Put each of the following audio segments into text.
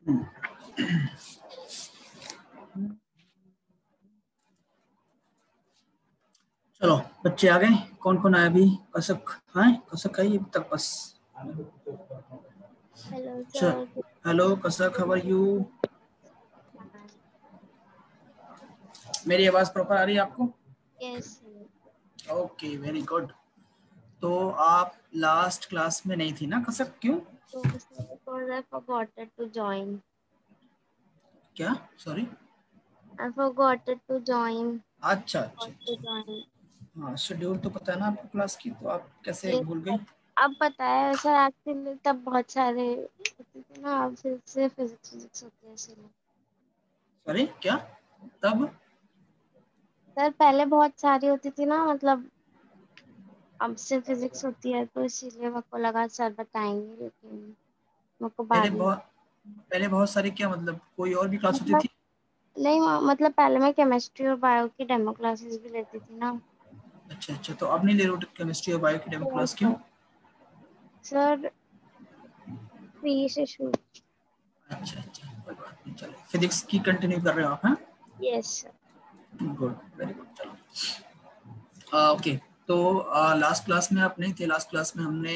चलो बच्चे आ गए। कौन कौन आया अभी? कसक है, कसक आई अभी तक बस। Hello sir. हेलो कसक, हाउ आर यू? मेरी आवाज प्रॉपर आ रही है आपको? यस। Okay, very good. तो आप लास्ट क्लास में नहीं थी ना कसक, क्यों? Because I forgot to join. क्या? Sorry, I forgot to join. अच्छा अच्छा To अच्छा। join. हाँ, शेड्यूल तो पता है ना आपको क्लास की, तो आप कैसे ये भूल गई? अब पता है सर, एक्चुअली तब बहुत सारे होते थे ना, अब फिर से फिजिक्स होते हैं इसलिए। सॉरी क्या? तब सर पहले बहुत सारी होती थी ना, मतलब अब से फिजिक्स होती है, तो इसीलिए मेरे को लगा सर बताएंगे, लेकिन मेरे को पहले बाद में बहुत पहले बहुत सारी क्या मतलब कोई और भी क्लास होती मतलब थी? नहीं, मतलब पहले मैं केमिस्ट्री और बायो की डेमो क्लासेस भी लेती थी ना। अच्छा अच्छा, तो अब नहीं ले रहे केमिस्ट्री और बायो की डेमो क्लास, क्यों? सर फ्री से शुरू। अच्छा अच्छा, कोई बात नहीं, चलो फिजिक्स की कंटिन्यू कर रहे हो आप? हाँ, yes sir. Good, very good. चलो ओके। तो लास्ट क्लास में आप नहीं थे। लास्ट क्लास में हमने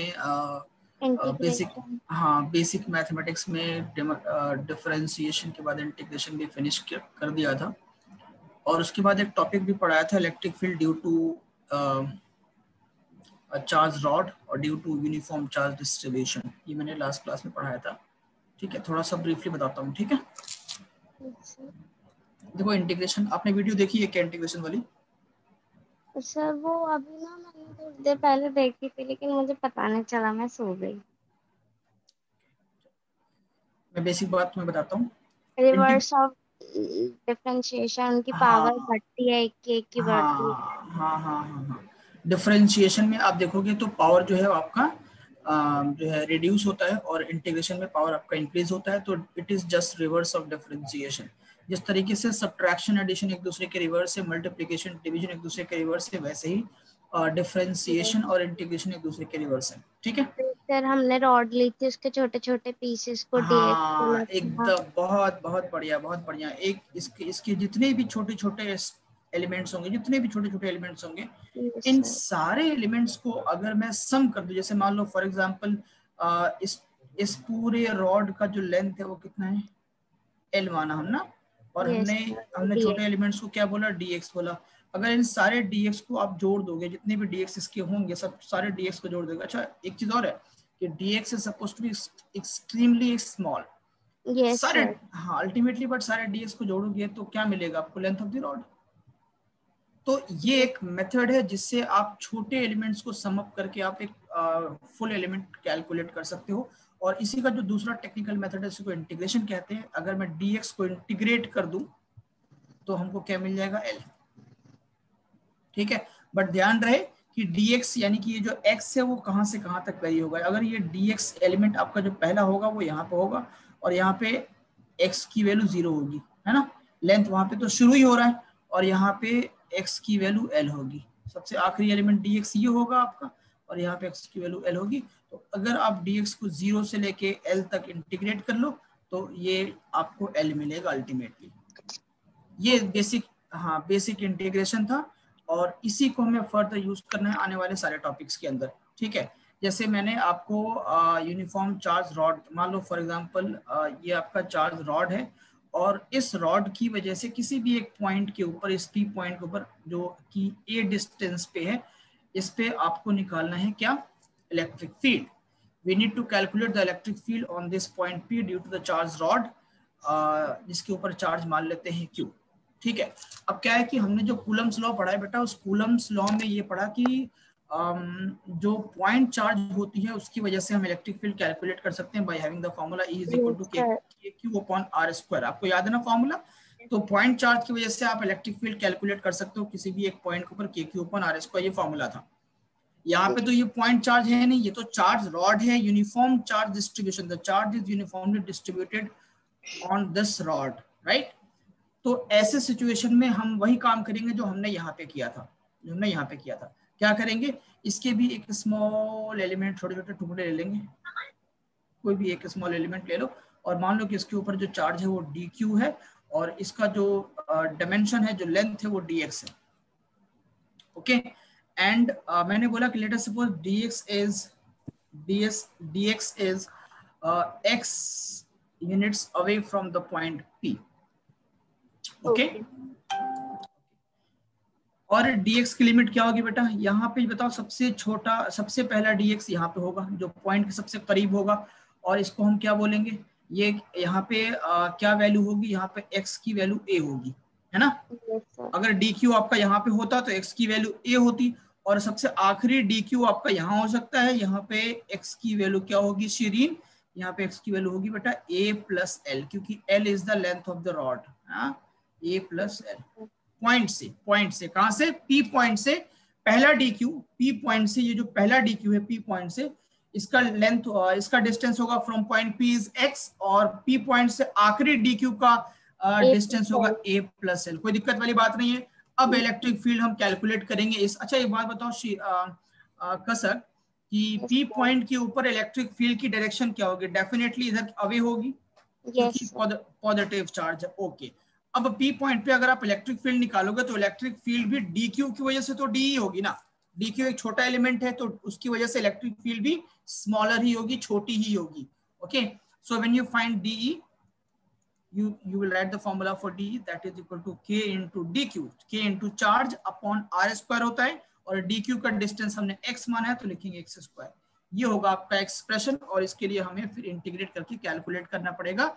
बेसिक, इंटीग्रेशन। हाँ, बेसिक मैथमेटिक्स में डिफरेंशिएशन के बाद इंटीग्रेशन भी फिनिश कर दिया था, और उसके बाद एक टॉपिक भी पढ़ाया था, electric field due to charge rod और due to uniform charge distribution. ये मैंने लास्ट क्लास में पढ़ाया था। ठीक है, थोड़ा सा ब्रीफली बताता हूँ। ठीक है, देखो इंटीग्रेशन, आपने वीडियो देखी है क्या इंटीग्रेशन वाली? सर वो अभी ना मैंने थोड़ी देर पहले देखी थी, लेकिन मुझे पता नहीं चला, मैं सो गई। मैं बेसिक बात तुम्हें बताता हूँ। रिवर्स ऑफ डिफरेंशिएशन की पावर हाँ बढ़ती है, एक की बढ़ती है। हाँ हाँ हाँ हाँ हाँ। डिफरेंशिएशन में आप देखोगे तो पावर जो है वो आपका जो है रिड्यूस होता है, और इंटीग्रेशन में पावर आपका इंक्रीज होता है। तो it is just reverse of differentiation. जिस तरीके से सब्ट्रैक्शन एडिशन एक दूसरे के रिवर्स है, मल्टीप्लिकेशन डिवीजन एक दूसरे के रिवर्स है, वैसे ही डिफरेंशिएशन और इंटीग्रेशन एक दूसरे के रिवर्स है। ठीक है, सर हमने रॉड ली थी, उसके छोटे छोटे पीसेस को डीएक्स हाँ किया था। एकदम, बहुत बहुत बढ़िया, बहुत बढ़िया। एक इसके इसके जितने भी छोटे छोटे एलिमेंट्स होंगे, जितने भी छोटे छोटे एलिमेंट्स होंगे, यस इन सर। सारे एलिमेंट्स को अगर मैं सम कर दूं, जैसे मान लो फॉर एग्जांपल इस पूरे रॉड का जो लेंथ है वो कितना है, एल माना हम ना, और यस हमने सर हमने छोटे डीएक्स। एलिमेंट्स को क्या बोला, डीएक्स बोला। अगर इन सारे डीएक्स को आप जोड़ दोगे, जितने भी डीएक्स इसके होंगे सब सारे डीएक्स को जोड़ दोगे। अच्छा, एक चीज और है कि dx is suppose to be extremely small yes सारे, सर। हाँ अल्टीमेटली, बट सारे डीएक्स को जोड़ोगे तो क्या मिलेगा आपको, लेंथ ऑफ द रॉड। तो ये एक मेथड है जिससे आप छोटे एलिमेंट्स को सम अप करके आप एक फुल एलिमेंट कैलकुलेट कर सकते हो। और इसी का जो दूसरा टेक्निकल मेथड है उसको इंटीग्रेशन कहते हैं। अगर मैं डीएक्स को इंटीग्रेट कर दूं तो हमको क्या मिल जाएगा, एल। ठीक है, बट ध्यान रहे कि dx यानी कि ये जो x है वो कहां से कहां तक वेरी होगा। अगर ये dx एलिमेंट आपका जो पहला होगा वो यहाँ पे होगा, और यहाँ पे x की वैल्यू 0 होगी, है ना। लेंथ वहां पे तो शुरू ही हो रहा है, और यहाँ पे x की वैल्यू l होगी। सबसे आखिरी एलिमेंट dx ये होगा आपका, और यहाँ पे x की वैल्यू l होगी। तो अगर आप dx को 0 से लेके l तक इंटीग्रेट कर लो तो ये आपको l मिलेगा अल्टीमेटली। ये बेसिक, हाँ बेसिक इंटीग्रेशन था, और इसी को हमें फर्दर यूज करना है आने वाले सारे टॉपिक्स के अंदर। ठीक है, जैसे मैंने आपको यूनिफॉर्म चार्ज रॉड, मान लो फॉर एग्जांपल ये आपका चार्ज रॉड है, और इस रॉड की वजह से किसी भी एक पॉइंट के ऊपर, इस पी पॉइंट के ऊपर जो कि ए डिस्टेंस पे है, इस पे आपको निकालना है क्या, electric field. we need to calculate the electric field on this point P due to the charge rod, जिसके ऊपर चार्ज मान लेते हैं Q। ठीक है, अब क्या है कि हमने जो कूलम्स लॉ पढ़ा है बेटा, उस कूलम्स लॉ में ये पढ़ा कि जो पॉइंट चार्ज होती है उसकी वजह से हम इलेक्ट्रिक फील्ड कैलकुलेट कर सकते हैं by having the formula E is equal to k q upon r square. आपको याद है ना फार्मूला? तो पॉइंट चार्ज की वजह से आप इलेक्ट्रिक फील्ड कैलकुलेट कर सकते हो किसी भी एक पॉइंट के ऊपर, के क्यू अपॉन आर स्क्वायर, ये फार्मूला था। यहाँ पे तो ये पॉइंट चार्ज है नहीं, ये तो चार्ज रॉड है, uniform charge distribution, the charge is uniformly distributed on this rod, right. तो ऐसे सिचुएशन में हम वही काम करेंगे जो हमने यहाँ पे किया था, क्या करेंगे, इसके भी एक स्मॉल एलिमेंट, छोटे छोटे टुकड़े ले लेंगे, कोई भी एक स्मॉल एलिमेंट ले लो, और मान लो कि इसके ऊपर जो चार्ज है वो dq है और इसका जो डायमेंशन है, जो लेंथ है वो dx है। ओके एंड मैंने बोला कि let us suppose dx is x units away from the point P। Okay और dx की लिमिट क्या होगी बेटा, यहाँ पे बताओ सबसे छोटा, सबसे पहला dx यहाँ पे होगा जो पॉइंट के सबसे करीब होगा, और इसको हम क्या बोलेंगे, ये यहाँ पे क्या वैल्यू होगी, यहाँ पे x की वैल्यू a होगी, है ना। अगर dq आपका यहाँ पे होता तो x की वैल्यू a होती, और सबसे आखिरी dq आपका यहाँ हो सकता है, यहाँ पे x की वैल्यू क्या होगी शीरीन, यहाँ पे x की वैल्यू होगी बेटा a प्लस एल, क्योंकि l is the length of the rod, a plus L. Point से कहां से, P पॉइंट से पहला DQ, P पॉइंट से ये जो पहला DQ है P पॉइंट से, इसका लेंथ, इसका डिस्टेंस होगा from point P is x, और P पॉइंट से आखिरी DQ का डिस्टेंस होगा a प्लस एल। कोई दिक्कत वाली बात नहीं है। अब इलेक्ट्रिक फील्ड हम कैलकुलेट करेंगे इस, अच्छा एक बात बताओ कसर कि P पॉइंट के ऊपर इलेक्ट्रिक फील्ड की डायरेक्शन क्या होगी, डेफिनेटली इधर अवे होगी क्योंकि पॉजिटिव चार्ज है। ओके अब P पॉइंट पे अगर आप इलेक्ट्रिक फील्ड निकालोगे तो इलेक्ट्रिक फील्ड भी dq की वजह से तो डी होगी ना, dq एक छोटा एलिमेंट है तो उसकी वजह से इलेक्ट्रिक फील्ड भी स्मॉलर ही होगी, छोटी ही होगी। Okay so when you find dE you will write the formula for dE that is equal to k into dq, k into charge upon r square होता है, और dq का डिस्टेंस हमने x माना है तो लिखेंगे x स्क्वायर। ये होगा आपका एक्सप्रेशन, और इसके लिए हमें फिर इंटीग्रेट करके कैलकुलेट करना पड़ेगा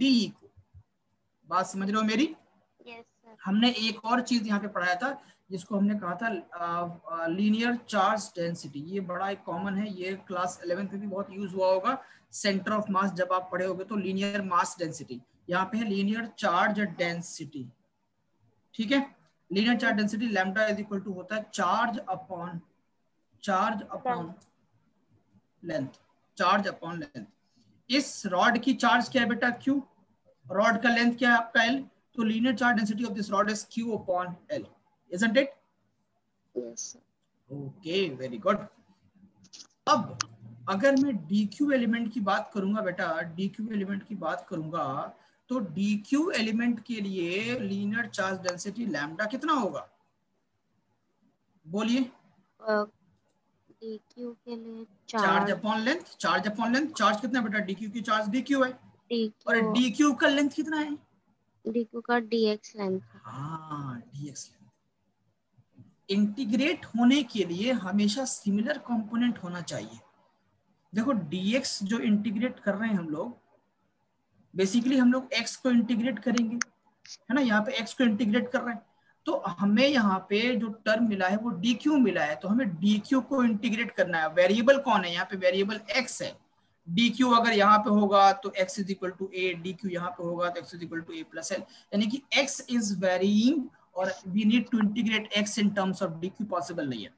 dE को। बात समझ रहे हो मेरी? yes, sir. हमने एक और चीज यहाँ पे पढ़ाया था जिसको हमने कहा था लीनियर चार्ज डेंसिटी। ये बड़ा एक कॉमन है, ये क्लास 11th में भी बहुत यूज हुआ होगा, सेंटर ऑफ मास जब आप पढ़े होगे तो लीनियर मास डेंसिटी, यहाँ पे है लीनियर चार्ज डेंसिटी। ठीक है, linear charge density lambda is equal to होता है charge upon length, charge upon length. इस रॉड की चार्ज क्या है बेटा, क्यू, रॉड का लेंथ क्या है आपका एल, तो linear charge density of this rod is q upon l, isn't it? Yes, sir. Okay very good. अब अगर मैं dq एलिमेंट की बात करूंगा बेटा, dq एलिमेंट की बात करूंगा तो dq एलिमेंट के लिए लीनियर चार्ज डेंसिटी लैम्डा कितना होगा, बोलिए। dq के लिए charge upon length, charge upon length, charge कितना बेटा, dq की चार्ज dq है, और dq का लेंथ कितना है, dq का dx लेंथ। हाँ dx लेंथ। इंटीग्रेट होने के लिए हमेशा सिमिलर कंपोनेंट होना चाहिए। देखो dx जो इंटीग्रेट कर रहे हैं हम लोग, बेसिकली हम लोग x को इंटीग्रेट करेंगे, है ना, यहाँ पे x को इंटीग्रेट कर रहे हैं, तो हमें यहाँ पे जो टर्म मिला है वो dq मिला है, तो हमें dq को इंटीग्रेट करना है। वेरिएबल कौन है, यहाँ पे वेरिएबल x है। dq अगर यहाँ पे होगा तो x is equal to a, dq यहाँ पे होगा तो x is equal to a plus L, यानी कि x इज वेरीइंग और we need to integrate x in terms of dq, possible नहीं है।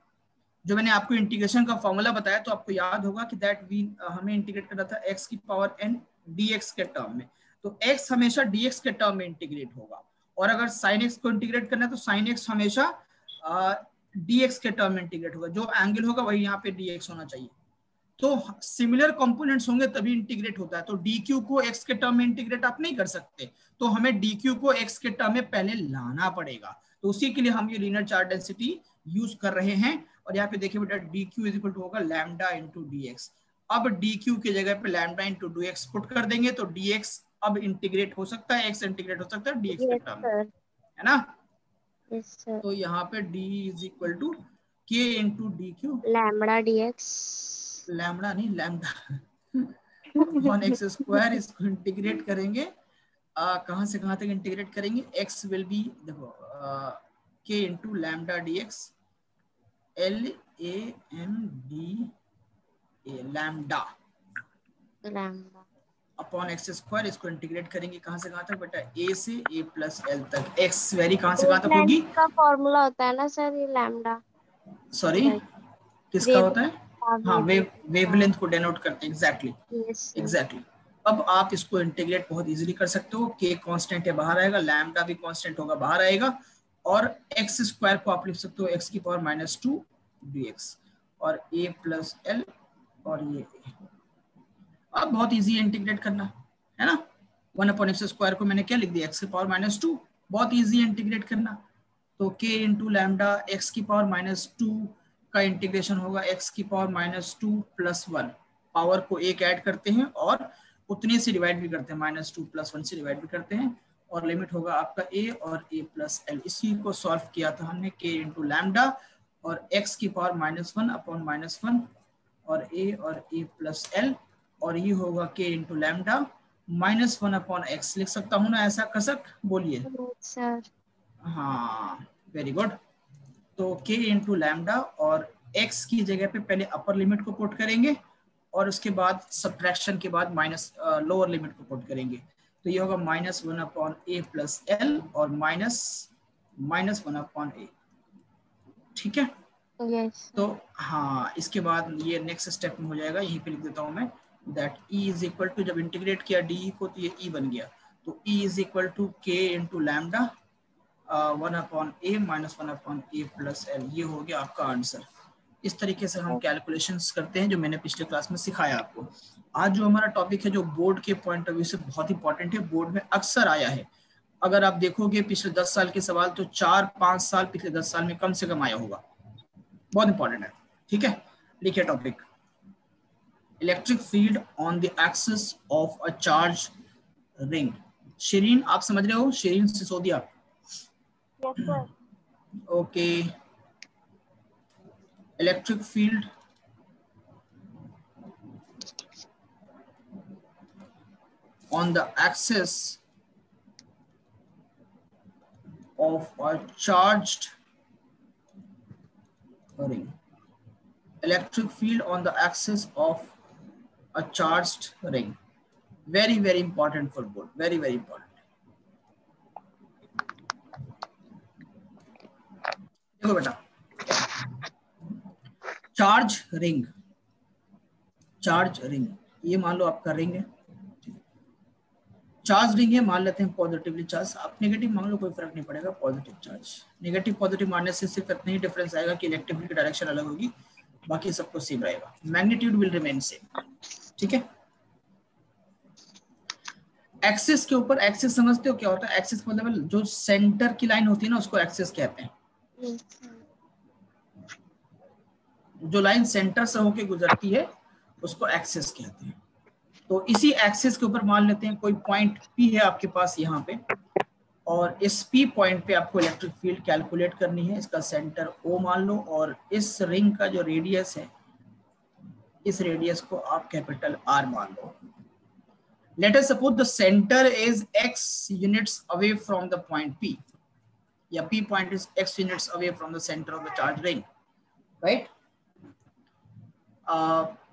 जो मैंने आपको इंटीग्रेशन का फॉर्मूला बताया तो आपको याद होगा कि दैट वी हमें इंटीग्रेट करना था x की पावर n dx के टर्म में, तो x हमेशा dx के टर्म में इंटीग्रेट होगा, और अगर sin x को इंटीग्रेट करना है तो sin x हमेशा dx के टर्म में इंटीग्रेट होगा, जो एंगल होगा वही यहाँ पे dx होना चाहिए। तो सिमिलर कंपोनेंट्स होंगे तभी इंटीग्रेट होता है, तो dq को x के टर्म में इंटीग्रेट आप नहीं कर सकते, तो हमें dq को x के टर्म में पहले लाना पड़ेगा, तो उसी के लिए हम ये लीनियर चार्ज डेंसिटी यूज कर रहे हैं। और यहाँ पे देखिए बेटा dq इज इक्वल टू होगा लैम्डा इंटू dx। अब dq की जगह पे लैम्डा इंटू dx पुट कर देंगे तो dx अब इंटीग्रेट हो सकता है, x इंटीग्रेट हो सकता है dx के टर्म में, है ना। yes, sir. तो यहाँ पे d is equal to k into dq, lambda dx, lambda नहीं लैम्डा अपॉन एक्स स्क्वायर, इसको इंटीग्रेट करेंगे कहाँ से कहाँ तक इंटीग्रेट करेंगे, x विल बी देखो k into lambda dx lambda upon x square, इसको इंटीग्रेट करेंगे कहाँ से कहाँ तक बेटा, a से a प्लस एल तक, x वैरी कहाँ से कहाँ तक होगी, का फॉर्मूला होता है ना सर ये लैम्डा, सॉरी किसका होता है, हाँ वेवलेंथ को डिनोट करते हैं, एग्जैक्टली। अब आप इसको इंटीग्रेट बहुत इजीली कर सकते हो, k कांस्टेंट है बाहर आएगा, लैम्डा भी कांस्टेंट होगा बाहर आएगा, और x स्क्वायर को आप लिख सकते हो x की पावर -2 dx, और a प्लस एल, और ये अब बहुत इजी है इंटीग्रेट करना, है ना। 1/x² को मैंने क्या लिख दिया, x⁻²। बहुत इजी है इंटीग्रेट करना। तो k इंटू लैम्डा x⁻², का इंटीग्रेशन होगा x⁻² प्लस 1। पावर को एक ऐड करते हैं और उतने से डिवाइड भी करते हैं, -2 + 1 से डिवाइड भी करते हैं, और लिमिट होगा आपका a और a + l। इसी को सॉल्व किया था हमने, k इंटू लैम्डा और x⁻1/-1 और a + l, और ये होगा k इंटू लैम्डा -1/x। लिख सकता हूँ ना ऐसा कसक, बोलिए। सर हाँ वेरी गुड। तो k इंटू लैम्डा और x की जगह पे पहले अपर लिमिट को पुट करेंगे और उसके बाद सब्ट्रैक्शन के बाद माइनस लोअर लिमिट को पुट करेंगे। तो ये होगा -1/a + l और -1/a। ठीक है। यस तो हाँ, इसके बाद ये नेक्स्ट स्टेप में हो जाएगा, यहीं पे लिख देता हूँ मैं, दैट E = जब इंटीग्रेट किया डी को तो ये E बन गया। तो E = k into lambda 1/a -1/a + l। ये हो गया आपका आंसर। इस तरीके से हम कैलकुलेशंस करते हैं, जो मैंने पिछले क्लास में सिखाया आपको। आज जो हमारा टॉपिक है, जो बोर्ड के पॉइंट ऑफ व्यू से बहुत इंपॉर्टेंट है, बोर्ड में अक्सर आया है। अगर आप देखोगे पिछले 10 साल के सवाल, तो 4-5 साल पिछले 10 साल में कम से कम आया होगा। बहुत इंपॉर्टेंट है। ठीक है, लिखिए topic, electric field on the axis of a charge ring. Shirin आप समझ रहे हो, Shirin Sisodia? Yes sir. Okay, electric field on the axis of a charged ring. Electric field on the axis of a charged ring. Very, very important for board. Very, very important. देखो बेटा, charge ring, charge ring, ये मान लो आपका ring है, charge ring है, मान लेते हैं पॉजिटिवली चार्ज। आप नेगेटिव मान लो, कोई फर्क नहीं पड़ेगा। पॉजिटिव चार्ज, नेगेटिव पॉजिटिव मानने से सिर्फ इतना ही डिफरेंस आएगा कि इलेक्ट्रिक फील्ड की डायरेक्शन अलग होगी, बाकी सब कुछ सेम रहेगा, मैग्नीट्यूड विल रिमेन सेम। ठीक है। एक्सिस के ऊपर, एक्सिस समझते हो क्या होता है? एक्सिस मतलब जो सेंटर की लाइन होती है ना, उसको एक्सिस कहते हैं। जो लाइन सेंटर से होके गुजरती है उसको एक्सिस कहते हैं। तो इसी एक्सिस के ऊपर मान लेते हैं कोई पॉइंट P है आपके पास यहाँ पे, और इस P पॉइंट पे आपको इलेक्ट्रिक फील्ड कैलकुलेट करनी है। इसका सेंटर O मान लो, और इस रिंग का जो रेडियस है, इस रेडियस को आप कैपिटल R मान लो। Let us suppose the center is x units away from the point P. Yeah, P point is x units away from the center of the charge ring, right?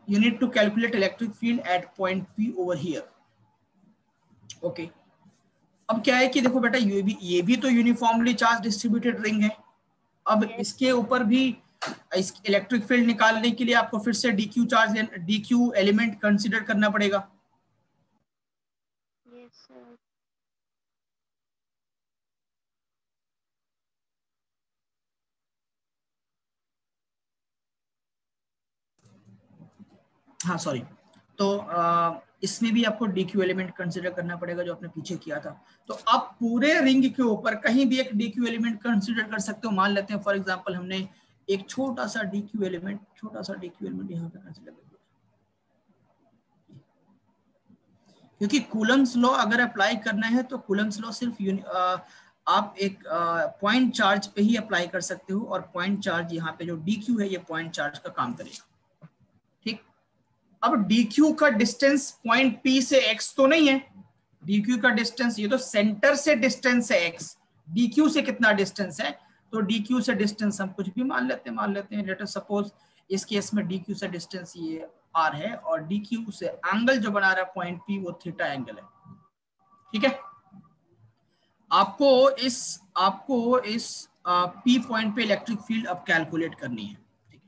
You need to calculate electric field at point P over here. Okay. अब क्या है कि देखो बेटा, ये भी तो uniformly charge distributed ring है। अब इसके ऊपर भी इस इलेक्ट्रिक फील्ड निकालने के लिए आपको फिर से DQ charge, DQ element consider करना पड़ेगा। Yes sir. हाँ सॉरी, तो इसमें भी आपको DQ एलिमेंट कंसीडर करना पड़ेगा, जो आपने पीछे किया था। तो आप पूरे रिंग के ऊपर कहीं भी एक DQ एलिमेंट कंसीडर कर सकते हो। मान लेते हैं फॉर एग्जांपल हमने एक छोटा सा DQ एलिमेंट यहाँ पे कंसीडर कर दिया, क्योंकि कूलम्स लॉ अगर अप्लाई करना है तो कूलम्स लॉ सिर्फ आप एक पॉइंट चार्ज पे ही अप्लाई कर सकते हो, और पॉइंट चार्ज यहाँ पे जो DQ है, ये पॉइंट चार्ज का काम करेगा। ठीक, अब DQ का डिस्टेंस पॉइंट P से x तो नहीं है। DQ का डिस्टेंस, ये तो सेंटर से डिस्टेंस है x, DQ से कितना डिस्टेंस है? तो DQ से डिस्टेंस हम कुछ भी मान लेते हैं। लेट अस सपोज इस केस में DQ से डिस्टेंस ये R है, और DQ से एंगल जो बना रहा है पॉइंट P, वो थीटा एंगल है। ठीक है। आपको इस P पॉइंट पे इलेक्ट्रिक फील्ड अब कैलकुलेट करनी है। ठीक है।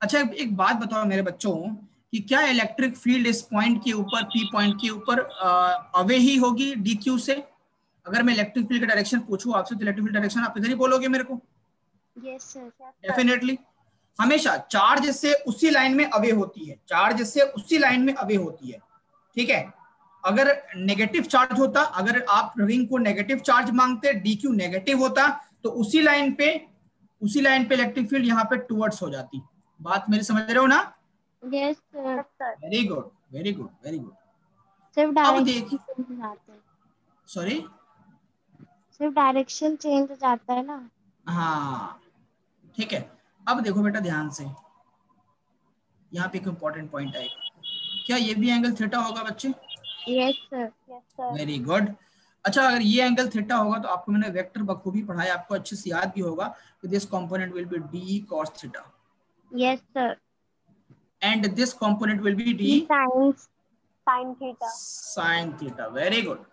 अच्छा, एक बात बताओ मेरे बच्चों, कि क्या इलेक्ट्रिक फील्ड इस पॉइंट के ऊपर, P पॉइंट के ऊपर अवे ही होगी DQ से? अगर मैं इलेक्ट्रिक फील्ड का डायरेक्शन पूछूं आपसे, तो इलेक्ट्रिक फील्ड डायरेक्शन आप इधर ही बोलोगे मेरे को? Yes sir. डेफिनेटली। हमेशा चार्ज से उसी लाइन में अवे होती है, चार्ज से उसी लाइन में अवे होती है। ठीक है। अगर नेगेटिव चार्ज होता, अगर आप रिंग को नेगेटिव चार्ज मांगते, DQ नेगेटिव होता, तो उसी लाइन पे इलेक्ट्रिक फील्ड यहाँ पे टुवर्ड्स हो जाती। बात मेरी समझ रहे हो ना? Yes sir. Very good, very good, very good. सिर्फ अब डायरेक्शन देखिए, चेंज हो जाता है। सॉरी, सिर्फ डायरेक्शन चेंज हो जाता है ना। हाँ ठीक है। अब देखो बेटा ध्यान से, यहाँ पे एक इंपॉर्टेंट पॉइंट आएगा। क्या ये भी एंगल थीटा होगा बच्चे? Yes sir. Very good. अच्छा, अगर ये एंगल थीटा होगा तो आपको मैंने वेक्टर बखूबी पढ़ाया, आपको अच्छे से याद भी होगा कि this component will be D cos theta yes sir. And this component will be D sine theta. Sine theta. Very good.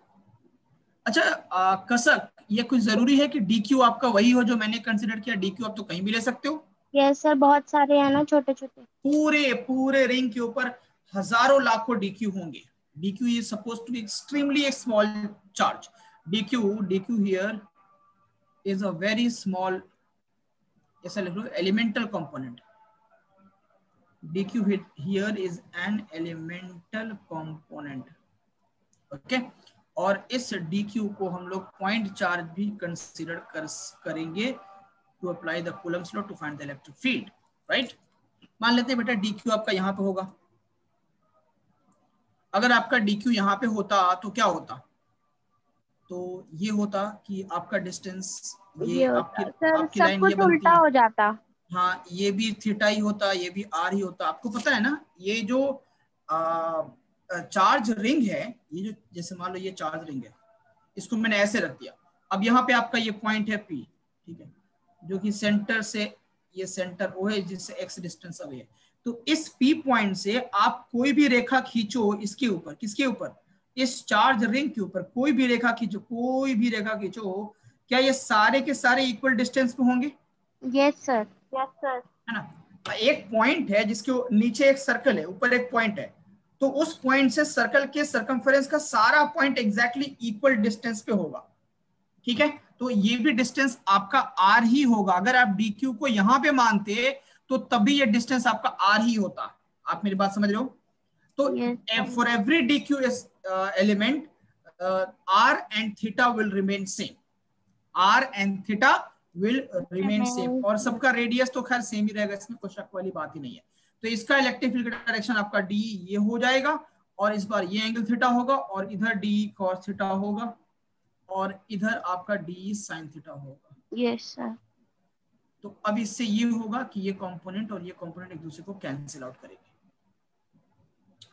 अच्छा कसक, ये कुछ जरूरी है कि डी क्यू आपका वही हो जो मैंने कंसिडर किया? डी क्यू आप तो कहीं भी ले सकते हो। यस सर, बहुत सारे हैं ना छोटे छोटे। पूरे पूरे रिंग के ऊपर हजारों लाखों डीक्यू होंगे। D q is suppose to be extremely small charge. D q here is a very small, ऐसा लिख लो, elemental component. D q here is an elemental component. Okay, और इस डीक्यू को हम लोग पॉइंट चार्ज भी कंसीडर करेंगे to apply the Coulomb's law to find the electric field, right? मान लेते हैं बेटा डीक्यू आपका यहाँ पे होगा। अगर आपका डीक्यू यहाँ पे होता तो क्या होता? तो ये होता कि आपका डिस्टेंस, ये ये आपकी होता सर, आपकी सब लाइन ये कुछ बनती उल्टा है। हो जाता। हाँ, ये भी थीटा ही होता, ये भी आर ही होता। आपको पता है ना, ये जो चार्ज रिंग है, ये जो, जैसे मान लो ये चार्ज रिंग है, इसको मैंने ऐसे रख दिया। अब यहाँ पे आपका ये पॉइंट है P, ठीक है, जो कि सेंटर से, ये सेंटर O है जिससे x डिस्टेंस अवे है। तो इस P पॉइंट से आप कोई भी रेखा खींचो इसके ऊपर, किसके ऊपर? इस चार्ज रिंग के ऊपर कोई भी रेखा खींचो, कोई भी रेखा खींचो, क्या ये सारे के सारे इक्वल डिस्टेंस पे होंगे? Yes sir. है ना? एक पॉइंट है जिसके नीचे एक सर्कल है, ऊपर एक पॉइंट है, तो उस पॉइंट से सर्कल के सर्कमफेरेंस का सारा पॉइंट एग्जैक्टली इक्वल डिस्टेंस पे होगा। ठीक है, तो ये भी डिस्टेंस आपका आर ही होगा। अगर आप डी क्यू को यहां पे मानते तो तभी ये डिस्टेंस आपका आर ही होता। आप मेरी बात समझ रहे हो? तो yes for every d q element, r and theta will remain same. R and theta will remain same, और सबका रेडियस तो खैर सेम ही रहेगा, इसमें कोई शक वाली बात ही नहीं है। तो इसका इलेक्ट्रिक फील्ड का डायरेक्शन आपका डी ये हो जाएगा, और इस बार ये एंगल थीटा होगा, और इधर डी कॉस थीटा होगा, और इधर आपका डी साइन थीटा होगा। Yes sir. तो अब इससे ये होगा कि ये कंपोनेंट और ये कंपोनेंट एक दूसरे को कैंसिल आउट करेंगे।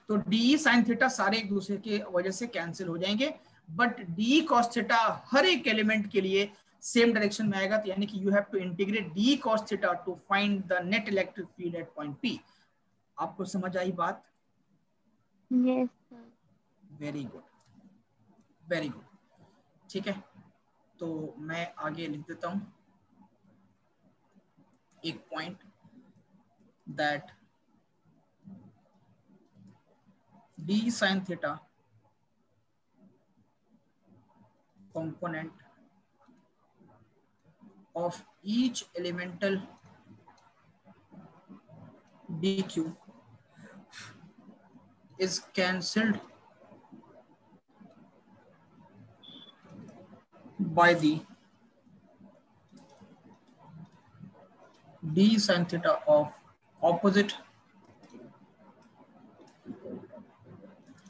तो डी साइन थीटा सारे एक दूसरे के वजह से कैंसिल हो जाएंगे, बट डी कॉस थीटा हर एक एलिमेंट के लिए सेम डायरेक्शन में आएगा। तो यानी कि you have to integrate d cos theta to find the net electric field at point P. आपको समझ आई बात? Yes sir. Very good, very good. ठीक है, तो मैं आगे लिख देता हूं एक point, that d sin theta component of each elemental dq is cancelled by the d sin theta of opposite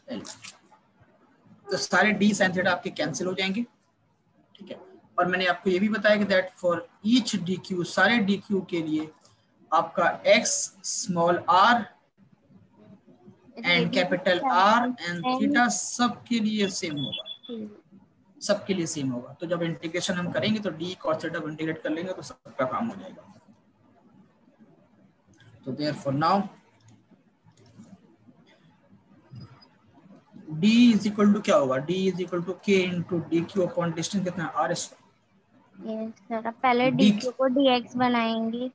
element। तो सारे d sin theta आपके कैंसिल हो जाएंगे। ठीक है, और मैंने आपको ये भी बताया कि दैट फॉर ईच dq, सारे dq के लिए आपका x small r and capital R and theta सबके लिए सेम होगा, सबके लिए सेम होगा। तो जब इंटीग्रेशन हम करेंगे तो डी कॉस थीटा को इंटीग्रेट कर लेंगे तो सबका काम हो जाएगा। तो therefore now d is equal to क्या होगा? d is equal to k into d q upon distance कितना है? r square. यस सर, अब पहले डी क्यू को dx बनाएंगे,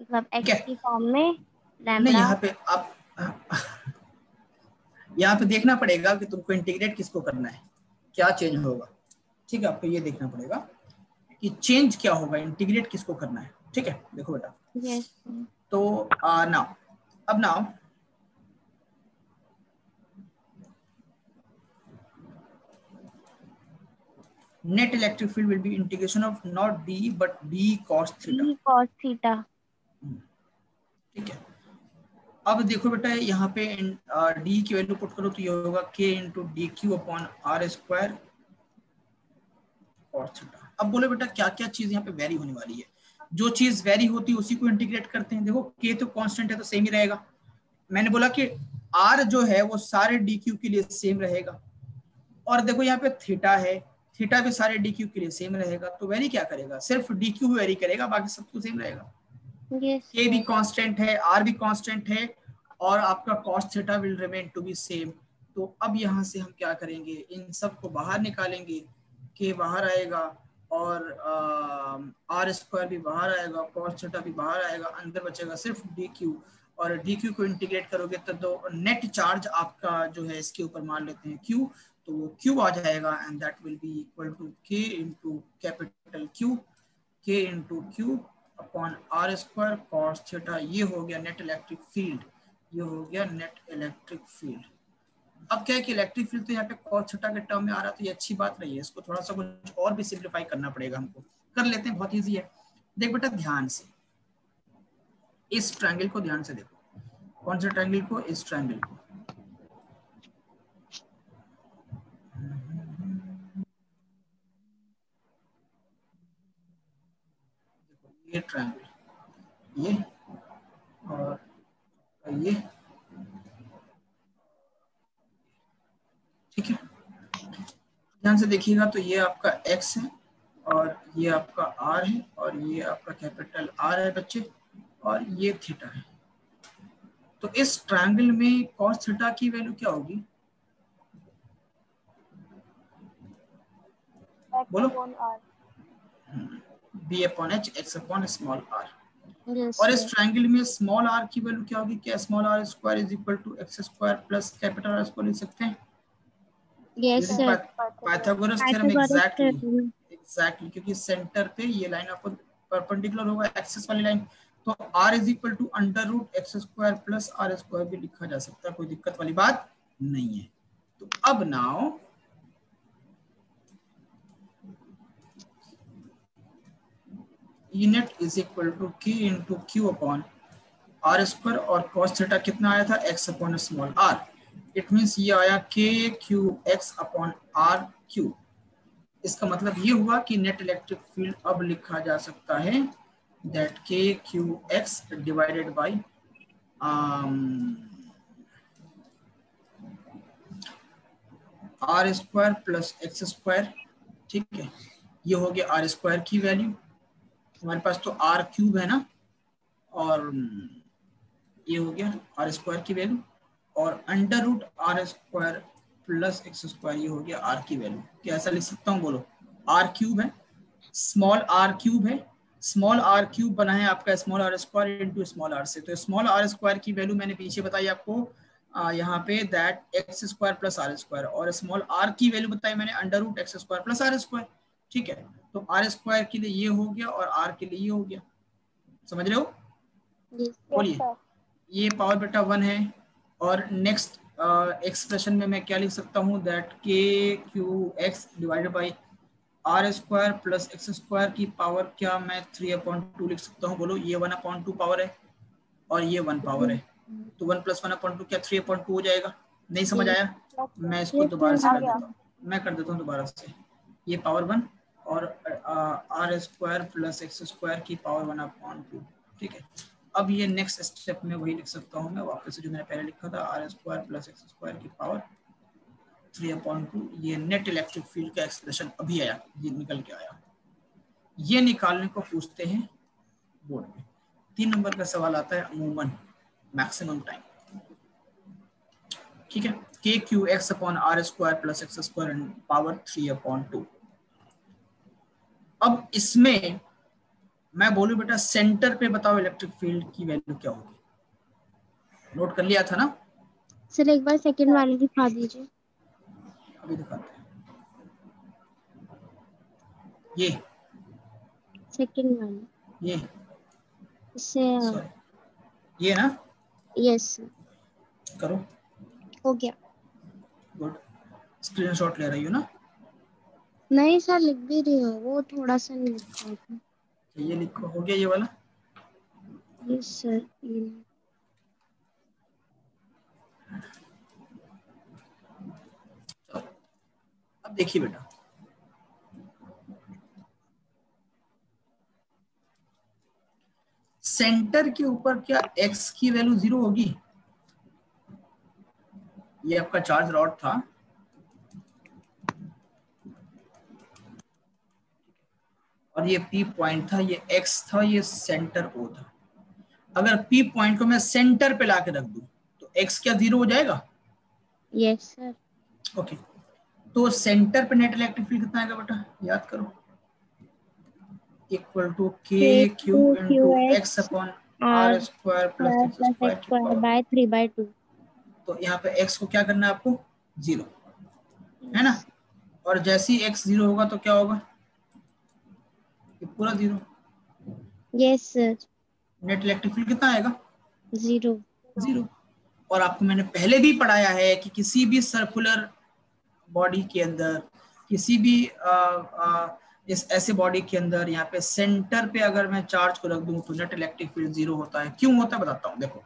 मतलब ठीक x है, की फॉर्म में नहीं लैम्बडा। यहाँ पे आप यहाँ पे देखना पड़ेगा कि तुमको इंटीग्रेट किसको करना है, क्या चेंज होगा। ठीक है, आपको ये देखना पड़ेगा कि चेंज क्या होगा, इंटीग्रेट किसको करना है। ठीक है, देखो बेटा, यस तो नाउ, अब now net electric field will be integration of not d but d cos theta. d cos theta. ठीक है, अब देखो बेटा यहाँ पे d की वैल्यू पुट करो तो ये होगा k into d q upon r square cos theta. अब बोलो बेटा क्या क्या चीज यहाँ पे वेरी होने वाली है. जो चीज वेरी होती है उसी को इंटीग्रेट करते हैं. देखो k तो कांस्टेंट है तो सेम ही रहेगा. मैंने बोला कि r जो है वो सारे dq के लिए सेम रहेगा, और देखो यहाँ पे थीटा है, थीटा भी सारे dq के लिए सेम रहेगा. तो वेरी क्या करेगा, सिर्फ dq वेरी करेगा, बाकी सब कुछ सेम रहेगा. k भी कांस्टेंट है, r भी कांस्टेंट है, और आपका cos theta will remain to be same. तो अब यहाँ से हम क्या करेंगे, इन सब को बाहर निकालेंगे, k बाहर आएगा और आर स्क्वायर भी बाहर आएगा, cos थीटा भी बाहर आएगा, अंदर बचेगा सिर्फ dq. और dq को इंटीग्रेट करोगे तो नेट चार्ज आपका जो है इसके ऊपर मान लेते हैं q, तो वो q आ जाएगा and that will be equal to k into capital q, k into q upon r square cos theta. ये हो गया नेट इलेक्ट्रिक फील्ड, ये हो गया नेट इलेक्ट्रिक फील्ड. अब क्या है कि इलेक्ट्रिक फील्ड तो यहाँ पे cos थीटा के टर्म में आ रहा, तो ये अच्छी बात रही है. इसको थोड़ा सा कुछ और भी सिंप्लीफाई करना पड़ेगा हमको. कर लेते हैं, बहुत इजी है. देख बेटा ध्यान से इस ट्रायंगल को ध्यान से देखो. कौन से ट्रायंगल को, इस ट्रायंगल को. ये ट्रायंगल, ये और ये, ठीक है. ध्यान से देखिएगा तो ये आपका x है और ये आपका r है और ये आपका कैपिटल R है बच्चे, और ये थीटा है. तो इस ट्रायंगल में cos थीटा की वैल्यू क्या होगी, बोलो. b upon h x upon small r. और इस ट्रायंगल में स्मॉल r की वैल्यू क्या होगी, क्या small r square is equal to x square plus capital R square लिख सकते हैं. Yes sir, Pythagoras theorem. Exactly क्योंकि सेंटर पे ये लाइन आपको परपेंडिकुलर होगा एक्सिस वाली लाइन, तो r is equal to under root x square plus r square भी लिखा जा सकता है, कोई दिक्कत वाली बात नहीं है. तो अब now E net is equal to k into q upon r square, और cos थीटा कितना आया था, x upon small r. It means ये आया k q x upon r q. इसका मतलब ये हुआ कि नेट इलेक्ट्रिक फील्ड अब लिखा जा सकता है that k q x divided by r square plus x square. ठीक है, ये हो गया आर स्क्वायर की वैल्यू. हमारे पास तो आर क्यूब है ना, और ये हो गया आर स्क्वायर की वैल्यू, और under root r square plus x square, ये हो गया आर की वैल्यू. क्या ऐसा लिख सकता हूँ, बोलो. आर क्यूब है, स्मॉल आर क्यूब है, स्मॉल आर क्यूब बना है आपका small r square into small r से. तो स्मॉल आर स्क्वायर की वैल्यू मैंने पीछे बताई आपको यहाँ पे that x square plus r square, और स्मॉल आर की वैल्यू बताई मैंने under root x square plus r square. ठीक है, तो आर स्क्वायर के लिए ये हो गया और आर के लिए ये हो गया. समझ रहे हो, बोलिए. ये पावर बेटा 1 है. और नेक्स्ट एक्सप्रेशन में मैं क्या लिख सकता हूँ, that k q x divided by r square plus x square की पावर क्या मैं 3/2 लिख सकता हूँ, बोलो. ये 1/2 पावर है और ये 1 पावर है, तो 1 + 1/2 क्या 3/2 हो जाएगा. नहीं समझ आया, मैं इसको दोबारा से कर देता हूँ, मैं कर देता हूँ दोबारा से. ये पावर 1 और r square plus x square की पावर 1/2. ठीक है, अब ये नेक्स्ट स्टेप में वही लिख सकता हूँ मैं वापस से जो मैंने पहले लिखा था, r square plus x square की पावर 3/2. ये नेट इलेक्ट्रिक फील्ड का एक्सप्रेशन अभी आया, ये निकल के आया. ये निकालने को पूछते हैं बोर्ड में. 3 नंबर का सवाल आता है अमूमन मैक्सिमम टाइम. ठीक है, k q x upon r square plus x square power 3/2. अब इसमें मैं बोलूं बेटा सेंटर पे बताओ इलेक्ट्रिक फील्ड की वैल्यू क्या होगी. नोट कर लिया था ना सर, एक बार सेकंड वाली दिखा दीजिए. अभी दिखाते हैं. ये सेकंड वाली, ये इससे सॉरी ये ना. यस करो, हो गया. गुड. स्क्रीनशॉट ले रही हो ना. नहीं सर, लिख भी रही हूँ, वो थोड़ा सा नहीं लिखा था। ये लिखो, हो गया ये वाला। Yes sir. चलो, अब देखिए बेटा, सेंटर के ऊपर क्या x की वैल्यू 0 होगी? ये आपका चार्ज रॉड था, और ये P पॉइंट था, ये x था, ये सेंटर O था। अगर P पॉइंट को मैं सेंटर पे लाके रख दूं तो x क्या 0 हो जाएगा? Yes sir. ओके, तो सेंटर पे नेट इलेक्ट्रिक फील्ड कितना आएगा बेटा, याद करो, equal to k q Q into x X upon R r square plus square x plus square x की स्क्वायर पावर। बाय 3/2। तो यहाँ पे x को क्या करना है आपको, 0, है यस। ना? और जैसे ही x 0 होगा तो क्या होगा, ये पूरा 0। Yes sir. Net electric field कितना आएगा, 0। 0। और आपको मैंने पहले भी पढ़ाया है कि किसी भी सर्कुलर बॉडी के अंदर, किसी भी इस ऐसे बॉडी के अंदर, यहाँ पे सेंटर पे अगर मैं चार्ज को रख दूं तो नेट इलेक्ट्रिक फील्ड 0 होता है। क्यों होता है बताता हूँ, देखो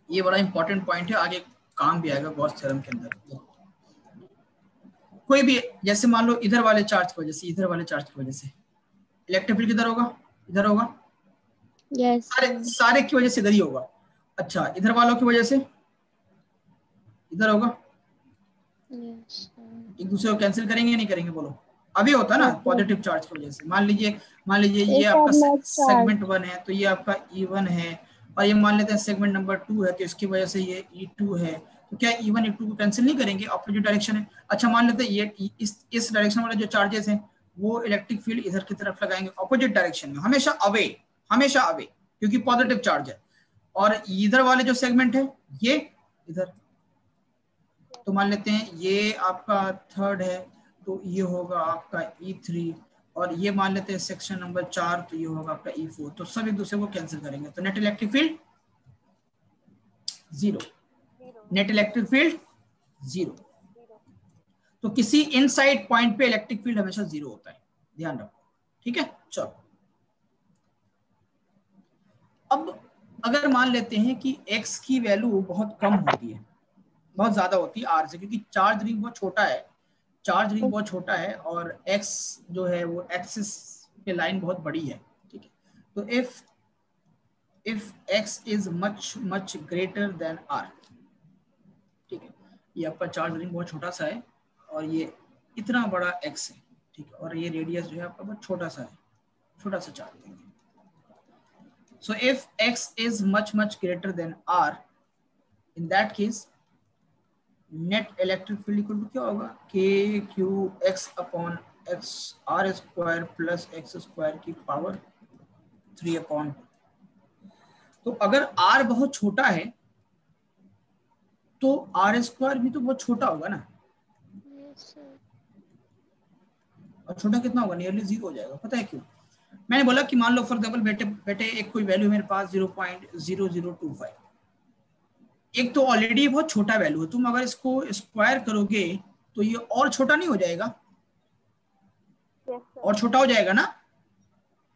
ये बड़ा इंपॉर्टेंट पॉइंट है, आगे काम भी आएगा गॉस थ्योरम के अंदर। कोई भी, जैसे मान लो इधर वाले चार्ज की वजह से, इधर वाले चार्ज की वजह से इलेक्ट्रिक फील्ड किधर होगा, इधर होगा, यस सारे सर। सारे की वजह से इधर ही होगा। अच्छा, इधर वालों की वजह से इधर होगा, यस सर। एक दूसरे को कैंसिल करेंगे नहीं करेंगे, बोलो? अभी होता है ना ओके। पॉजिटिव चार्ज की वजह से। मान लीजिए ये एक और आपका नेट चार्ज। सेगमेंट 1 है, तो ये आपका E1 है, और ये मान लेते हैं सेगमेंट नंबर 2 है, तो इसकी वजह से ये E2 है। तो क्या E1 E2 को कैंसिल नहीं करेंगे, अपोजिट डायरेक्शन है। अच्छा, मान लेते हैं ये इस डायरेक्शन वाले जो चार्जेस हैं वो इलेक्ट्रिक फील्ड इधर की तरफ लगाएंगे, अपोजिट डायरेक्शन में, हमेशा अवे, हमेशा अवे, क्योंकि पॉजिटिव चार्ज है। और इधर वाले जो सेगमेंट है ये इधर, तो मान लेते हैं ये आपका थर्ड है, तो ये होगा आपका E3, और ये मान लेते हैं सेक्शन नंबर 4, तो ये होगा आपका E4। तो सब एक दूसरे को कैंसिल करेंगे, तो net electric field 0, net electric field 0। तो किसी इनसाइड पॉइंट पे इलेक्ट्रिक फील्ड हमेशा 0 होता है, ध्यान रखो, ठीक है। चलो, अब अगर मान लेते हैं कि x की वैल्यू बहुत कम होती है, बहुत ज्यादा होती है r से, क्योंकि चार्ज रिंग बहुत छोटा है, चार्ज रिंग बहुत छोटा है, और x जो है वो एक्सिस पे लाइन बहुत बड़ी है, ठीक है। तो इफ x इज much much greater than r, ठीक है, ये आपका चार्ज रिंग बहुत छोटा सा है, और ये इतना बड़ा x है, ठीक है, और ये रेडियस जो है आपका बहुत छोटा सा है, छोटा सा चार्ज रिंग है। So if x is much greater than r, in that case net electric field equal to क्या होगा, k q x upon x r square plus x square की पावर 3/2। तो अगर r बहुत छोटा है तो आर स्क्वायर भी तो बहुत छोटा होगा ना, यस सर। और छोटा कितना होगा, नियरली 0 हो जाएगा। पता है क्यों? मैंने बोला कि मान लो फॉर एग्जाम्पल बेटे बेटे एक कोई वैल्यू मेरे पास 0.0025, एक तो ऑलरेडी बहुत छोटा वैल्यू है, तुम अगर इसको स्क्वायर करोगे तो ये और छोटा नहीं हो जाएगा, और छोटा हो जाएगा ना।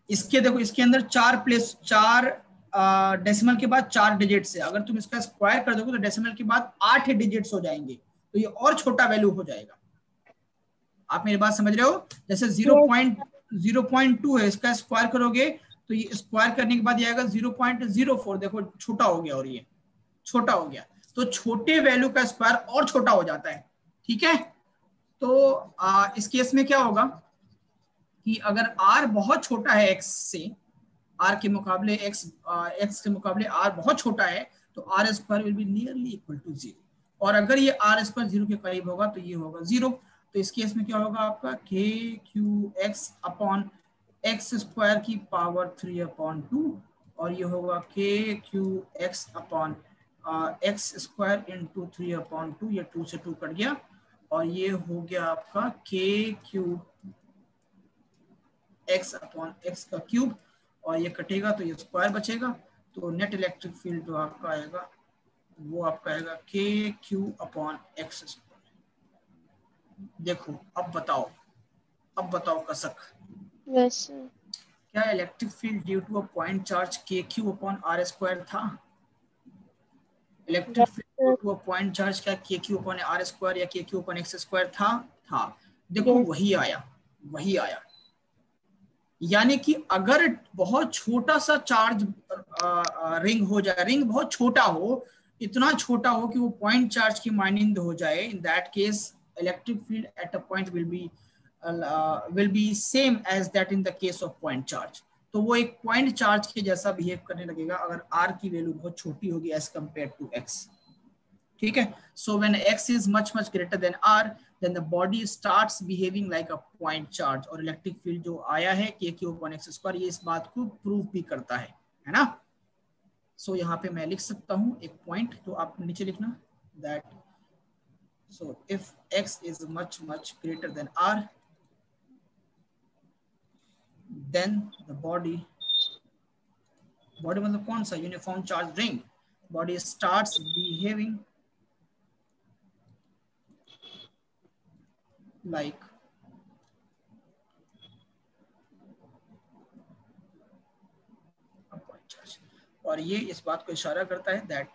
इसके देखो, इसके अंदर 4 डेसिमल के बाद 4 डिजिट्स है, अगर तुम इसका स्क्वायर कर दोगे तो डेसिमल के बाद 8 डिजिट्स हो जाएंगे, तो ये और छोटा वैल्यू हो जाएगा। आप मेरी बात समझ रहे हो? जैसे 0.02 है, इसका स्क्वायर करोगे तो ये स्क्वायर करने के बाद ये आएगा 0.04, देखो छोटा हो गया, और ये छोटा हो गया। तो छोटे वैल्यू का स्क्वायर और छोटा हो जाता है, ठीक है। तो इस केस में क्या होगा कि अगर r बहुत छोटा है x से, r के मुकाबले x के मुकाबले r बहुत छोटा है, तो r square will be nearly equal to 0। और अगर ये आर स्क्वायर 0 के करीब होगा तो ये होगा 0। तो इस केस में क्या होगा आपका, के q x upon x square की पावर 3/2, और ये होगा k q x upon x square into 3/2, ये 2 से 2 कट गया, और ये हो गया आपका के क्यू एक्स अपॉन एक्स का क्यूब, और ये कटेगा तो ये स्क्वायर बचेगा। तो नेट इलेक्ट्रिक फील्ड जो आपका आएगा वो आपका आएगा के क्यू अपॉन एक्स स्क्वायर। देखो अब बताओ कसक, यस सर। क्या electric field due to a point charge k q upon r square था? Electric yes field due sir. To a point charge क्या k q upon r square या के q upon x square था। देखो yes. वही आया। यानी कि अगर बहुत छोटा सा चार्ज रिंग हो जाए, रिंग बहुत छोटा हो, इतना छोटा हो कि वो पॉइंट चार्ज की माइनिंग हो जाए, in that case electric field at a point will be same as that in the case of point charge. तो वो एक पॉइंट चार्ज के जैसा बिहेव करने लगेगा अगर आर की वैल्यू बहुत छोटी होगी एज कंपेयर टू एक्स। ठीक है, सो व्हेन x इज much greater than r, then the body starts behaving like a point charge। और इलेक्ट्रिक फील्ड जो आया है k q upon x square, ये इस बात को प्रूव भी करता है ना। सो यहाँ पे मैं लिख सकता हूँ एक पॉइंट, तो आप नीचे लिखना दैट सो इफ x इज much greater than r, then the body मतलब कौन सा, uniform charge ring, body starts behaving like a point charge। और ये इस बात को इशारा करता है that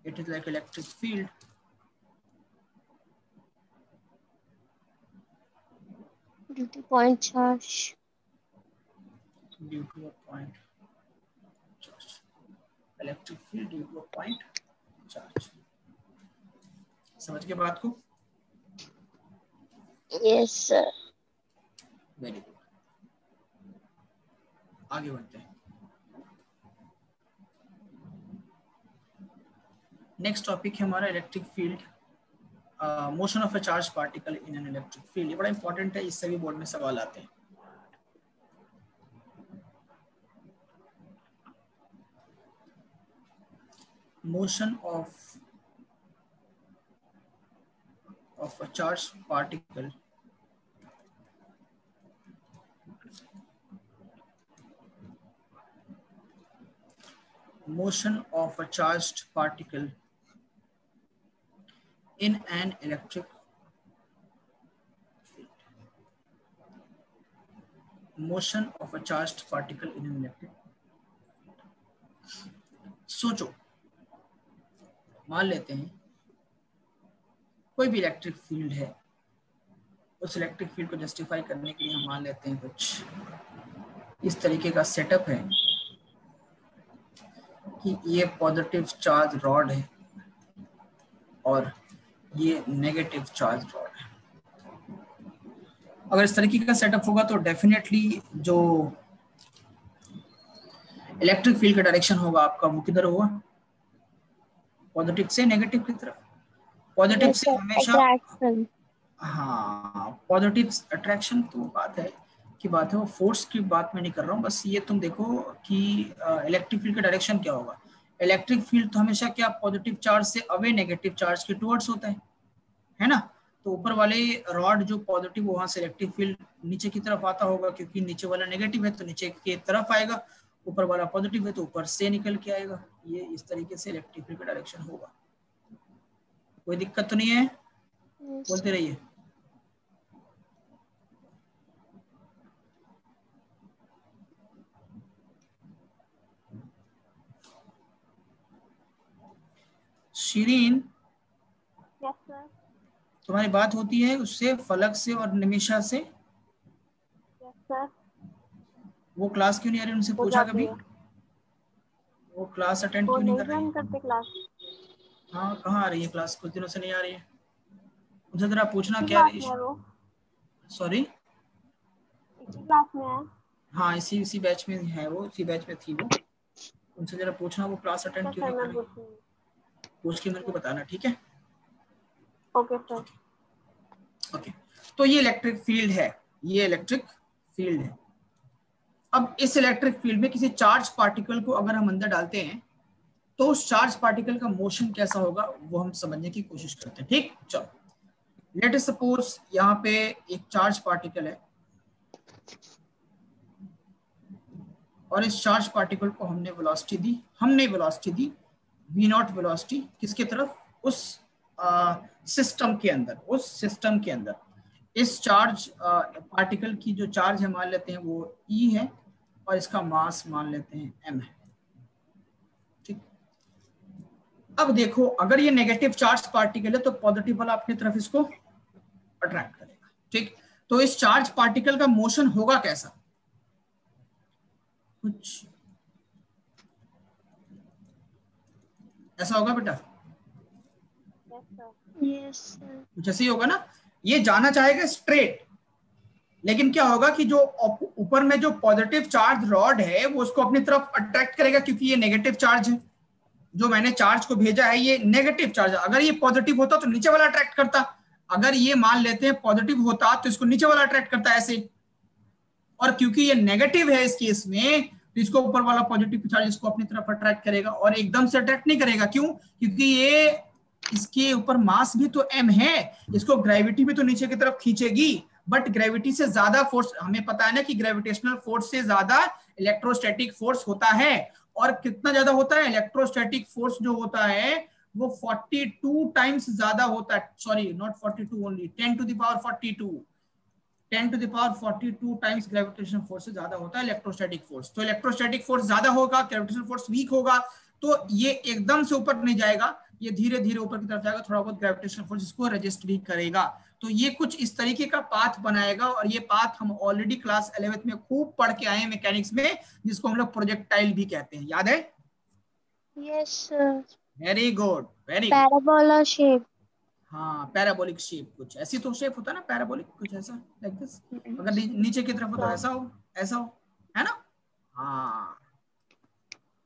it is like electric field due to point charge. due to a point charge, electric field due to a point charge. समझ के बात को? Yes sir. वेरी गुड, आगे बढ़ते हैं। नेक्स्ट टॉपिक है हमारा electric field, motion of a charge particle in an electric field. ये बड़ा इंपॉर्टेंट है, इससे भी बोर्ड में सवाल आते हैं। Motion of a charged particle in an electric field। motion of a charged particle in an electric field। सोचो, मान लेते हैं कोई भी इलेक्ट्रिक फील्ड है, उस इलेक्ट्रिक फील्ड को जस्टिफाई करने के लिए हम मान लेते हैं कुछ इस तरीके का सेटअप है कि ये पॉजिटिव चार्ज रॉड है और ये नेगेटिव चार्ज रॉड है। अगर इस तरीके का सेटअप होगा तो डेफिनेटली जो इलेक्ट्रिक फील्ड का डायरेक्शन होगा आपका वो किधर होगा, पॉजिटिव से नेगेटिव की तरफ। पॉजिटिव से हमेशा, अट्रैक्शन। हाँ पॉजिटिव अट्रैक्शन तो बात है वो फोर्स की बात मैं नहीं कर रहा हूँ, बस ये तुम देखो कि इलेक्ट्रिक फील्ड का डायरेक्शन क्या होगा। इलेक्ट्रिक फील्ड तो हमेशा क्या पॉजिटिव चार्ज से अवे नेगेटिव चार्ज के टुवर्ड्स होता है ना। तो ऊपर वाले रॉड जो पॉजिटिव, वहां से इलेक्ट्रिक फील्ड नीचे की तरफ आता होगा, क्योंकि नीचे वाला नेगेटिव है तो नीचे की तरफ आएगा, ऊपर वाला पॉजिटिव है तो ऊपर से निकल के आएगा। ये इस तरीके से इलेक्ट्रिक फील्ड का डायरेक्शन होगा। कोई दिक्कत तो नहीं है? बोलते रहिए। Shirin, yes sir. तुम्हारी बात होती है उससे, फलक से और निमिषा से? Yes sir. वो क्लास क्यों नहीं आ रही, उनसे पूछा कभी? वो क्लास अटेंड क्यों नहीं कर रही? करते क्लास। हाँ कहाँ आ रही है क्लास, कुछ दिनों से नहीं आ रही है। उनसे जरा पूछना क्या क्लास में है वो। सॉरी, इसी क्लास में है। हाँ इसी बैच में है वो, इसी बैच में थी वो। उनसे जरा पूछना वो क्लास अटेंड क्यों नहीं कर रही, पूछ के मेरे को बताना, ठीक है? Okay sir. ओके, तो ये इलेक्ट्रिक फील्ड है, ये इलेक्ट्रिक फील्ड है। अब इस इलेक्ट्रिक फील्ड में किसी चार्ज पार्टिकल को अगर हम अंदर डालते हैं तो उस चार्ज पार्टिकल का मोशन कैसा होगा वो हम समझने की कोशिश करते हैं। ठीक, चलो लेट अस सपोज यहाँ पे एक चार्ज पार्टिकल है और इस चार्ज पार्टिकल को हमने वेलोसिटी दी v0 वेलोसिटी किसके तरफ, उस सिस्टम के अंदर, उस सिस्टम के अंदर इस चार्ज पार्टिकल की जो चार्ज है मान लेते हैं वो E है और इसका मास मान लेते हैं m है। ठीक, अब देखो अगर ये नेगेटिव चार्ज पार्टिकल है तो पॉजिटिव वाला अपनी तरफ इसको अट्रैक्ट करेगा। ठीक, तो इस चार्ज पार्टिकल का मोशन होगा कैसा, कुछ ऐसा होगा बेटा? यस कुछ ऐसे ही होगा ना। ये जाना चाहेगा स्ट्रेट, लेकिन क्या होगा कि जो ऊपर में जो पॉजिटिव चार्ज रॉड है वो उसको अपनी तरफ अट्रैक्ट करेगा, क्योंकि ये नेगेटिव चार्ज है। जो मैंने चार्ज को भेजा है ये नेगेटिव चार्ज है, अगर ये पॉजिटिव होता तो नीचे वाला अट्रैक्ट करता, अगर ये मान लेते हैं पॉजिटिव होता तो इसको नीचे वाला अट्रैक्ट करता ऐसे, और क्योंकि ये नेगेटिव है इस केस में तो इसको ऊपर वाला पॉजिटिव चार्ज इसको अपनी तरफ अट्रैक्ट करेगा, और एकदम से अट्रैक्ट नहीं करेगा। क्यों? क्योंकि ये इसके ऊपर मास भी तो m है, इसको ग्रेविटी भी तो नीचे की तरफ खींचेगी, बट ग्रेविटी से ज्यादा फोर्स, हमें पता है ना कि ग्रेविटेशनल फोर्स से ज्यादा इलेक्ट्रोस्टैटिक फोर्स होता है। और कितना ज्यादा होता है इलेक्ट्रोस्टैटिक फोर्स जो होता है वो 42 टाइम्स ज्यादा होता है, sorry not 42 only, 10 to the power 42, 10 to the power 42 times gravitational force से ज्यादा होता है इलेक्ट्रोस्टैटिक फोर्स। तो इलेक्ट्रोस्टैटिक फोर्स ज्यादा होगा, ग्रेविटेशनल फोर्स वीक होगा, तो ये एकदम से ऊपर नहीं जाएगा, ये धीरे धीरे ऊपर की तरफ जाएगा, थोड़ा बहुत ग्रेविटेशनल फोर्स इसको रेजिस्ट भी करेगा। तो ये कुछ इस तरीके का पाथ बनाएगा, और ये पाथ हम ऑलरेडी क्लास 11th में खूब पढ़ के आए हैं मैकेनिक्स में, जिसको हम लोग प्रोजेक्टाइल भी कहते हैं, याद है? Yes sir. Very good, very good. Parabola shape. हाँ, पैराबोलिक शेप, कुछ ऐसी तो शेप होता है ना पैराबोलिक, कुछ ऐसा लाइक दिस, अगर नीचे की तरफ हो तो ऐसा हो, ऐसा हो, है ना? हाँ,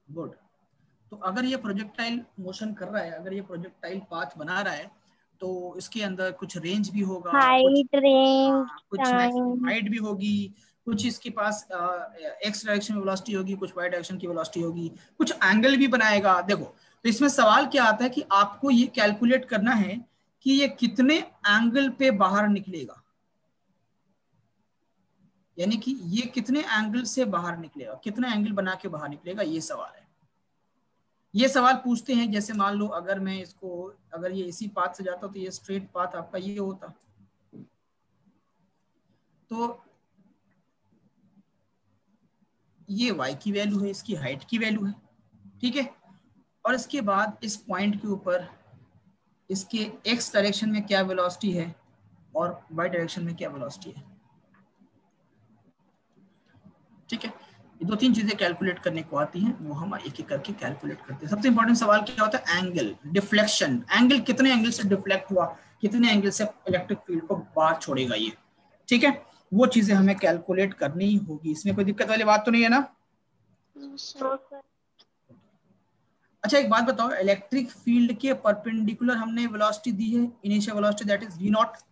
गुड। तो अगर ये प्रोजेक्टाइल मोशन कर रहा है, अगर ये प्रोजेक्टाइल पाथ बना रहा है, तो इसके अंदर कुछ रेंज भी होगा, हाइट, रेंज, कुछ मैक्सिमम टाइम। हाइट भी होगी, कुछ इसके पास एक्स डायरेक्शन में वेलोसिटी होगी, कुछ वाई डायरेक्शन की वेलोसिटी होगी, कुछ एंगल भी बनाएगा। देखो, तो इसमें सवाल क्या आता है कि आपको ये कैलकुलेट करना है कि ये कितने एंगल पे बाहर निकलेगा, यानी कि ये कितने एंगल से बाहर निकलेगा, कितना एंगल बना के बाहर निकलेगा, ये सवाल है। ये सवाल पूछते हैं, जैसे मान लो अगर मैं इसको, अगर ये इसी पाथ से जाता तो ये स्ट्रेट पाथ आपका ये होता, तो ये y की वैल्यू है, इसकी हाइट की वैल्यू है, ठीक है। और इसके बाद इस पॉइंट के ऊपर इसके x डायरेक्शन में क्या वेलोसिटी है और y डायरेक्शन में क्या वेलोसिटी है, ठीक है। ये दो तीन चीजें कैलकुलेट करने को आती हैं, वो हम एक एक करके कैलकुलेट करते हैं। सबसे इंपॉर्टेंट सवाल क्या होता है, एंगल, डिफ्लेक्शन, एंगल कितने एंगल से डिफ्लेक्ट हुआ, कितने एंगल से इलेक्ट्रिक फील्ड को बाहर छोड़ेगा ये, ठीक है। वो चीजें हमें कैलकुलेट करनी होगी, इसमें कोई दिक्कत वाली बात तो नहीं है ना? अच्छा, एक बात बताओ, इलेक्ट्रिक फील्ड के परपेंडिकुलर हमने वेलोसिटी दी है, initial velocity that is v0,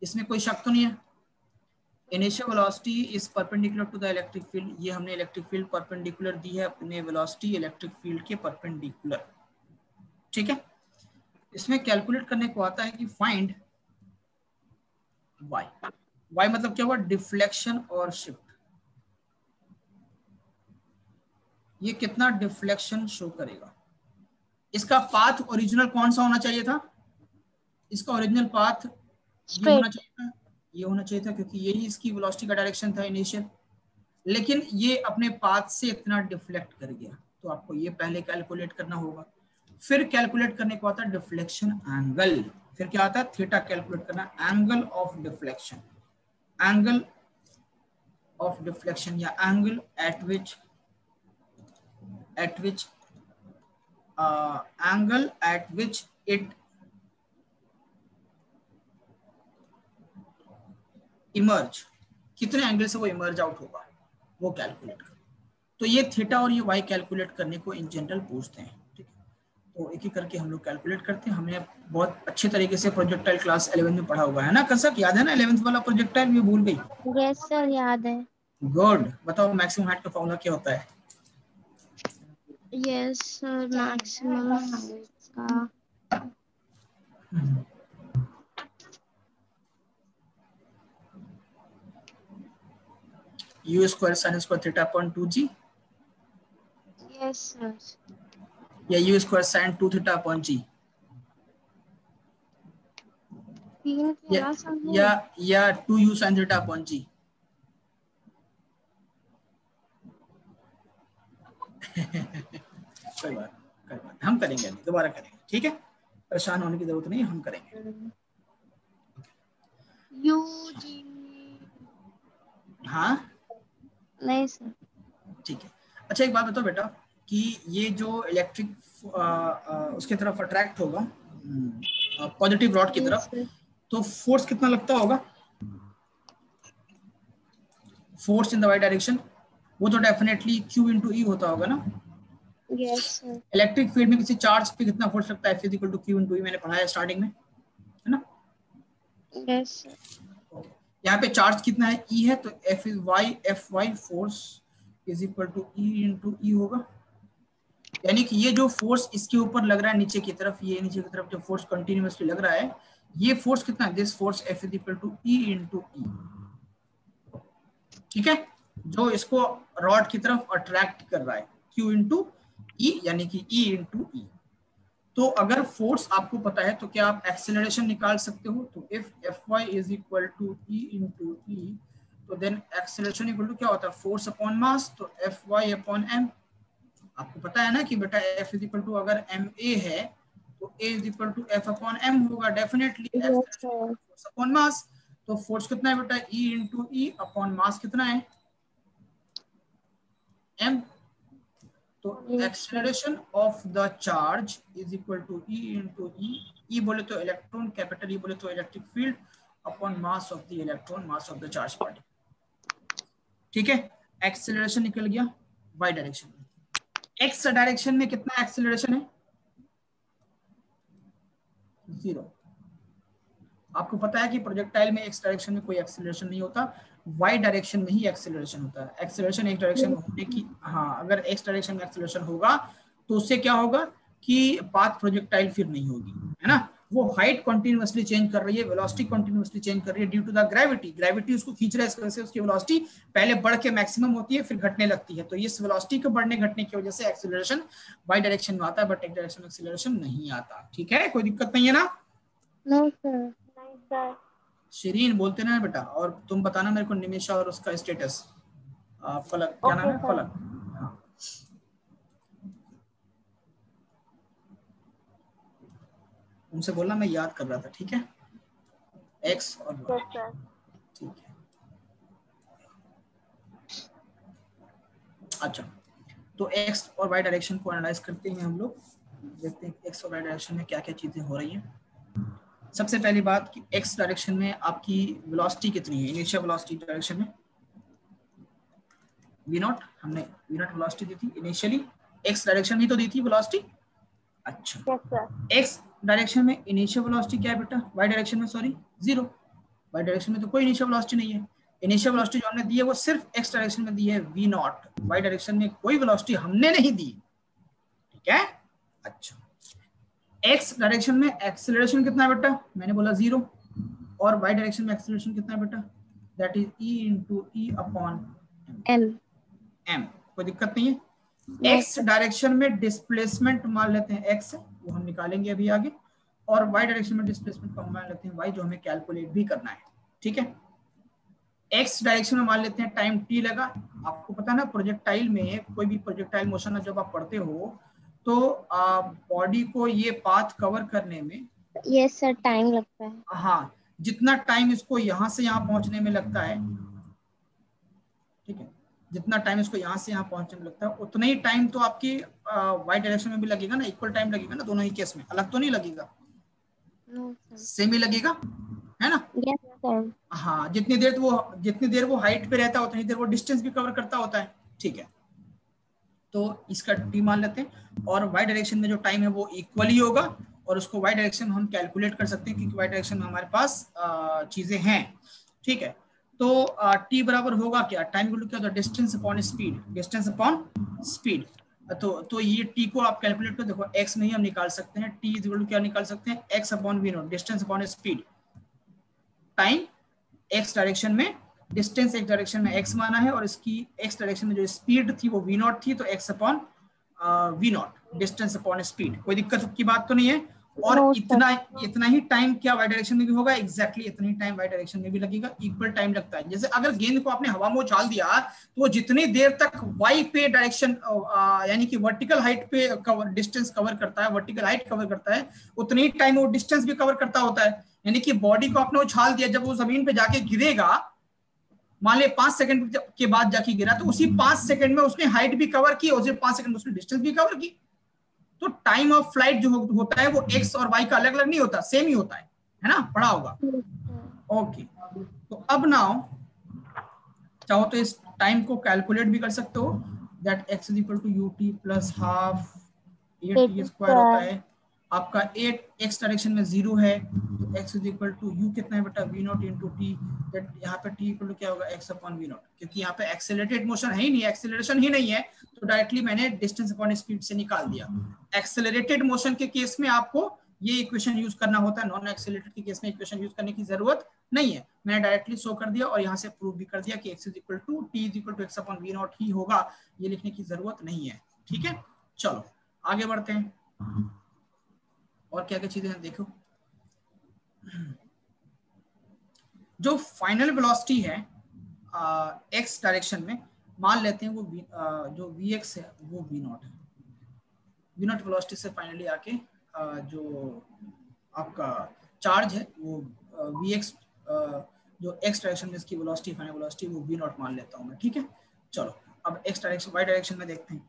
इसमें कोई शक तो नहीं है? Initial velocity is perpendicular to the electric field, ये हमने इलेक्ट्रिक फील्ड परपेंडिकुलर दी है अपने वेलोसिटी इलेक्ट्रिक फील्ड के परपेंडिकुलर, ठीक है। इसमें कैलकुलेट करने को आता है कि फाइंड y, y मतलब क्या हुआ, डिफ्लेक्शन और शिफ्ट, ये कितना डिफ्लेक्शन शो करेगा। इसका पाथ ओरिजिनल कौन सा होना चाहिए था, इसका ओरिजिनल पाथ ये होना चाहिए था, ये होना चाहिए था, क्योंकि यही इसकी वेलोसिटी का डायरेक्शन था इनिशियल, लेकिन ये अपने पाथ से इतना डिफ्लेक्ट कर गया, तो आपको ये पहले कैलकुलेट करना होगा। फिर कैलकुलेट करने को आता है डिफ्लेक्शन एंगल, फिर क्या आता है, थीटा कैलकुलेट करना, angle of deflection, angle of deflection या angle at which angle at which it emerge, कितने एंगल से वो इमर्ज आउट होगा, वो कैलकुलेट कर। तो ये थीटा और ये वाई कैलकुलेट करने को इन जनरल पूछते हैं, ठीक है। तो एक एक करके हम लोग कैलकुलेट करते हैं। हमने बहुत अच्छे तरीके से प्रोजेक्टाइल क्लास 11 में पढ़ा हुआ है ना कसक, याद है ना 11th वाला प्रोजेक्टाइल, मैं भूल गई? यस सर, याद है। गुड। बताओ मैक्सिमम हाइट का फॉर्मूला क्या होता है? यस सर, मैक्सिमम हाइट का u square sine square theta upon 2g, yes sir, या u square sine 2 theta upon g? 3 थे ना सर वो? या 2u sin theta upon g। कोई बात हम करेंगे, अभी दोबारा करेंगे, ठीक है, परेशान होने की जरूरत नहीं, हम करेंगे। यू जी। हाँ नहीं सर। ठीक है। अच्छा एक बात बताओ बेटा कि ये जो इलेक्ट्रिक उसके तरफ अट्रैक्ट होगा पॉजिटिव रॉड की तरफ, तो फोर्स कितना लगता होगा? Force in the y direction वो तो डेफिनेटली Q इंटू ई होता होगा ना। Yes sir. इलेक्ट्रिक फील्ड में किसी चार्ज पे कितना फोर्स लगता है? F equal to Q into e, मैंने पढ़ाया स्टार्टिंग में, है ना। Yes sir. यहाँ पे चार्ज कितना है? E है, तो F y force is equal to E into e होगा। यानी कि ये जो फोर्स इसके ऊपर लग रहा है नीचे की तरफ, ये नीचे की तरफ जो फोर्स कंटिन्यूअसली लग रहा है, ये फोर्स कितना है? This force F is equal to E into e, ठीक है, जो इसको रॉड की तरफ अट्रैक्ट कर रहा है, Q इंटू ई, यानी कि E इंटू ई। तो अगर फोर्स आपको पता है तो क्या आप एक्सेलरेशन निकाल सकते हो? तो if Fy is equal to E into e, तो देन एक्सेलरेशन इक्वल टू क्या होता है? फोर्स अपॉन मास, तो Fy अपॉन m। आपको पता है ना कि बेटा F इज इक्वल टू अगर ma है तो A is equal to F upon m होगा, डेफिनेटली फोर्स अपॉन मास। तो फोर्स कितना है बेटा? E into e upon mass कितना है? m। तो acceleration of the charge is equal to E into e बोले तो इलेक्ट्रॉन, कैपिटल E बोले तो electric field, upon mass of the electron, mass of the charge particle, ठीक है। Acceleration निकल गया y डायरेक्शन में। x डायरेक्शन में कितना एक्सेलरेशन है? 0। आपको पता है कि प्रोजेक्टाइल में x डायरेक्शन में कोई एक्सेलरेशन नहीं होता, y डायरेक्शन में ही एक्सेलरेशन होता है। एक्सेलरेशन एक डायरेक्शन में होने की, हाँ, अगर x डायरेक्शन में एक्सेलरेशन होगा तो उससे क्या होगा कि पाथ प्रोजेक्टाइल फिर नहीं होगी, है ना। वो हाइट कंटिन्यूअसली चेंज कर रही है, वेलोसिटी कंटिन्यूअसली चेंज कर रही है due to the gravity. Gravity उसको खींच रहा है, इस वजह से उसकी वेलोसिटी पहले बढ़ के मैक्सिमम होती है, फिर घटने लगती है। तो इस वेलोसिटी के बढ़ने घटने की वजह से एक्सेलरेशन y डायरेक्शन में आता है, बट x डायरेक्शन में एक्सेलरेशन नहीं आता, ठीक है, कोई दिक्कत नहीं है ना। No sir. नहीं सर। शिरीन बोलते ना बेटा, और तुम बताना मेरे को निमिषा और उसका स्टेटस। फलक, क्या नाम है? फलक, हाँ। उनसे बोलना मैं याद कर रहा था, ठीक है, x और y, ठीक है। अच्छा, तो x और y डायरेक्शन को एनालाइज करते हैं हम लोग, देखते हैं x और y डायरेक्शन में क्या क्या चीजें हो रही हैं। सबसे पहली बात कि x डायरेक्शन में आपकी वेलोसिटी कितनी है? इनिशियल वेलोसिटी डायरेक्शन में v0, हमने v0 वेलोसिटी दी थी इनिशियली, x डायरेक्शन में तो दी थी वेलोसिटी। अच्छा, x डायरेक्शन में इनिशियल वेलोसिटी क्या है बेटा? y डायरेक्शन में सॉरी 0। y डायरेक्शन में तो कोई इनिशियल वेलोसिटी नहीं है। इनिशियल वेलोसिटी जो हमने दी है वो सिर्फ x डायरेक्शन में दी है v0, y डायरेक्शन में कोई वेलोसिटी हमने नहीं दी, ठीक है। अच्छा, x डायरेक्शन में एक्सेलरेशन कितना है बेटा? मैंने बोला 0। और y डायरेक्शन में एक्सेलरेशन कितना है बेटा? That is e into e upon m। कोई दिक्कत नहीं है। x डायरेक्शन में डिस्प्लेसमेंट मान लेते हैं x, वो हम निकालेंगे अभी आगे, और y डायरेक्शन में डिस्प्लेसमेंट को मान लेते हैं y, जो हमें कैलकुलेट भी करना है, ठीक है। x डायरेक्शन में मान लेते हैं टाइम t लगा। आपको पता है ना प्रोजेक्टाइल में, कोई भी प्रोजेक्टाइल मोशन जब आप पढ़ते हो तो बॉडी को ये पाथ कवर करने में, यस सर, टाइम लगता है। हाँ, जितना टाइम इसको यहाँ से यहाँ पहुंचने में लगता है, ठीक है, जितना टाइम इसको यहाँ से यहाँ पहुंचने में लगता है उतना ही टाइम तो आपकी वाई डायरेक्शन में भी लगेगा ना, इक्वल टाइम लगेगा ना दोनों ही केस में, अलग तो नहीं लगेगा, सेम ही लगेगा, है ना। Yes sir. हाँ, जितनी देर वो हाइट पे रहता है उतनी देर वो डिस्टेंस भी कवर करता होता है, ठीक है। तो इसका टी मान लेते हैं, और वाई डायरेक्शन में जो टाइम है वो इक्वली होगा, और उसको वाई डायरेक्शन हम कैलकुलेट कर सकते हैं क्योंकि वाई डायरेक्शन में हमारे पास चीजें हैं, ठीक है। तो टी बराबर होगा क्या? टाइम इक्वल टू क्या होता है? Distance upon speed, distance upon speed. तो ये टी को आप कैलकुलेट कर देखो, एक्स में ही हम निकाल सकते हैं, टी इक्वल टू क्या निकाल सकते हैं? X upon v not, distance upon speed. Time x direction में, डिस्टेंस एक्स डायरेक्शन में एक्स माना है, और इसकी एक्स डायरेक्शन में जो स्पीड थी वो वी नॉट थी, तो x upon v not, distance upon speed. कोई दिक्कत की बात तो नहीं है। और इतना ही टाइम क्या वाई डायरेक्शन में भी होगा, एग्जैक्टली इतना ही टाइम वाई डायरेक्शन में भी लगेगा, इक्वल टाइम लगता है। जैसे अगर गेंद को आपने हवा में उछाल दिया तो वो जितनी देर तक वाई पे डायरेक्शन यानी कि वर्टिकल हाइट पे डिस्टेंस कवर करता है, वर्टिकल हाइट कवर करता है, उतनी ही टाइम वो डिस्टेंस भी कवर करता होता है। यानी कि बॉडी को आपने उछाल दिया, जब वो जमीन पे जाके गिरेगा, मान ले 5 सेकंड के बाद जाके गिरा, तो उसी 5 सेकंड में उसने हाइट भी कवर की और उसी 5 सेकंड में उसने डिस्टेंस भी कवर की। तो टाइम ऑफ फ्लाइट जो होता है वो एक्स और वाई का अलग अलग नहीं होता, सेम ही होता है ना, पढ़ा होगा। ओके, तो अब नाउ चाहो तो इस टाइम को कैलकुलेट भी कर सकते हो, that x is equal to u t plus half 8t square होता है। आपका 8 x डायरेक्शन में 0 है, तो x is equal to u कितना है बेटा, v not into t, that यहाँ पे t इक्वल टू क्या होगा, x अपॉन v नॉट, क्योंकि यहाँ पे एक्सेलरेटेड मोशन है ही नहीं, एक्सेलरेशन ही नहीं है, तो डायरेक्टली मैंने डिस्टेंस अपॉन स्पीड से निकाल दिया। एक्सेलरेटेड मोशन के केस में आपको ये इक्वेशन यूज करना होता है, नॉन एक्सेलरेटेड के केस में इक्वेशन यूज करने की जरूरत नहीं है। मैंने डायरेक्टली शो कर दिया और यहाँ से प्रूव भी कर दिया कि x is equal to t is equal to x upon v not ही होगा, ये लिखने की जरूरत नहीं है। ठीक है, चलो आगे बढ़ते हैं, और क्या क्या चीजें हैं देखो। जो फाइनल वेलोसिटी है x डायरेक्शन में, मान लेते हैं वो जो vx है वो v नॉट है, v नॉट वेलोसिटी से फाइनली आके जो आपका चार्ज है वो vx जो x डायरेक्शन में इसकी वेलोसिटी, फाइनल वेलोसिटी वो v नॉट मान लेता हूं मैं। ठीक है, चलो अब x डायरेक्शन, y डायरेक्शन में देखते हैं।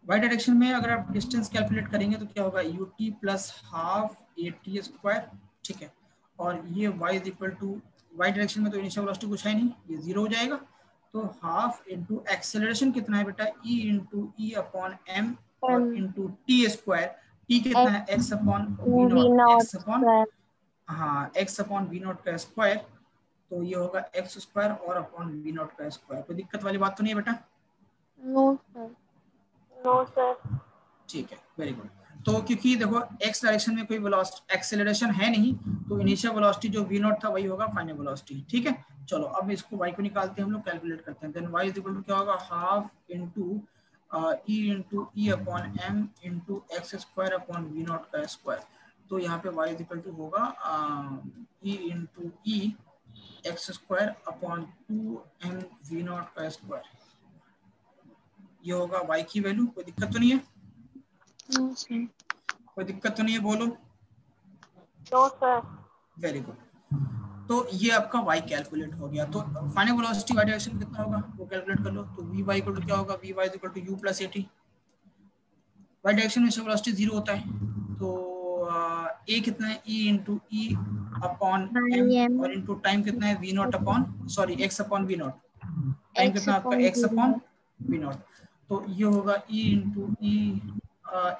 y डायरेक्शन में अगर आप डिस्टेंस कैलकुलेट करेंगे तो क्या होगा, ut plus half 8t square. ठीक है, और ये y is equal to, y direction में तो इनिशियल वेलोसिटी कुछ है नहीं, ये 0 हो जाएगा, तो हाफ इंटू एक्सेलरेशन कितना है बेटा, e into e upon m और इंटू टी स्क्वायर, टी कितना है, x upon v not, x upon, हाँ x अपॉन v नॉट का स्क्वायर, तो ये होगा x स्क्वायर और अपॉन v नॉट का स्क्वायर। कोई दिक्कत वाली बात तो नहीं है बेटा? No sir. No sir. ठीक है, वेरी गुड। तो क्योंकि देखो x डायरेक्शन में कोई वेलोसिटी एक्सेलरेशन है नहीं, तो इनिशियल वेलोसिटी जो v नॉट था वही होगा फाइनल वेलोसिटी। ठीक है, चलो अब इसको y को निकालते हैं हम लोग, कैलकुलेट करते हैं। Then y is equal to क्या होगा, half into e into e upon m into x square upon v not का स्क्वायर। तो यहाँ पे y इज इक्वल टू होगा e into e x square upon 2m v not का square, ये होगा y की वैल्यू। कोई दिक्कत तो नहीं है? No sir. कोई दिक्कत तो नहीं है, बोलो। No sir. वेरी गुड, तो ये आपका y कैलकुलेट हो गया। तो फाइनल वेलोसिटी y डायरेक्शन कितना होगा वो कैलकुलेट कर लो, तो vy इक्वल टू क्या होगा, vy equal to u plus 80। y direction में वेलोसिटी 0 होता है, तो a कितना है, e into e upon m और इंटू टाइम कितना है, v not upon, sorry x upon v not, time कितना आपका x अपॉन v नॉट, तो ये होगा e into e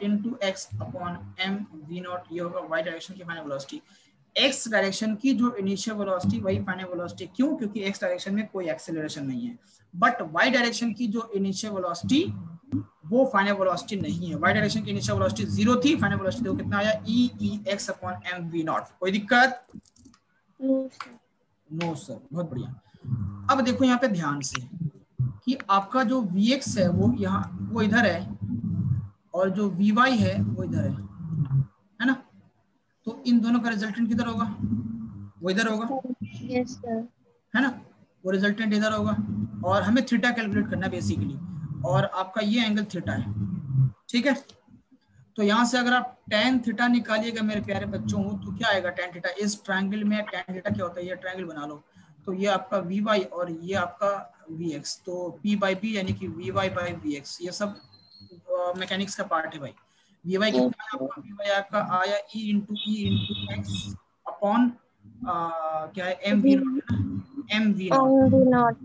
into x upon m v not, ये होगा y डायरेक्शन की फाइनल वेलोसिटी। x डायरेक्शन की जो इनिशियल वेलोसिटी वही फाइनल वेलोसिटी, क्यों, क्योंकि x डायरेक्शन में कोई एक्सेलरेशन नहीं है, बट y डायरेक्शन की जो इनिशियल वेलोसिटी वो फाइनल वेलोसिटी नहीं है। y डायरेक्शन की इनिशियल वेलोसिटी 0 थी, फाइनल वेलोसिटी देखो कितना आया, e x upon m v not. कोई दिक्कत? नो सर, बहुत बढ़िया। अब देखो यहाँ पे ध्यान से कि आपका जो vx है वो यहाँ, वो इधर है, और जो vy है वो इधर है ना, तो इन दोनों का रिजल्टेंट किधर होगा, वो इधर होगा। Yes sir. है ना, वो रिजल्टेंट इधर होगा, और हमें थीटा कैलकुलेट करना है बेसिकली, और आपका ये एंगल थीटा है। ठीक है, तो यहाँ से अगर आप tan थीटा निकालिएगा मेरे प्यारे बच्चों, तो क्या आएगा tan थीटा, इस ट्रायंगल में tan थीटा क्या होता है, ये ट्रायंगल बना लो, तो ये आपका vy और ये आपका vx, तो p बाई b यानी कि vy बाई vx, ये सब मैकेनिक्स का पार्ट है भाई। vy कितना है आपका, vy आपका आया e इंटू एक्स अपॉन क्या है, m v not,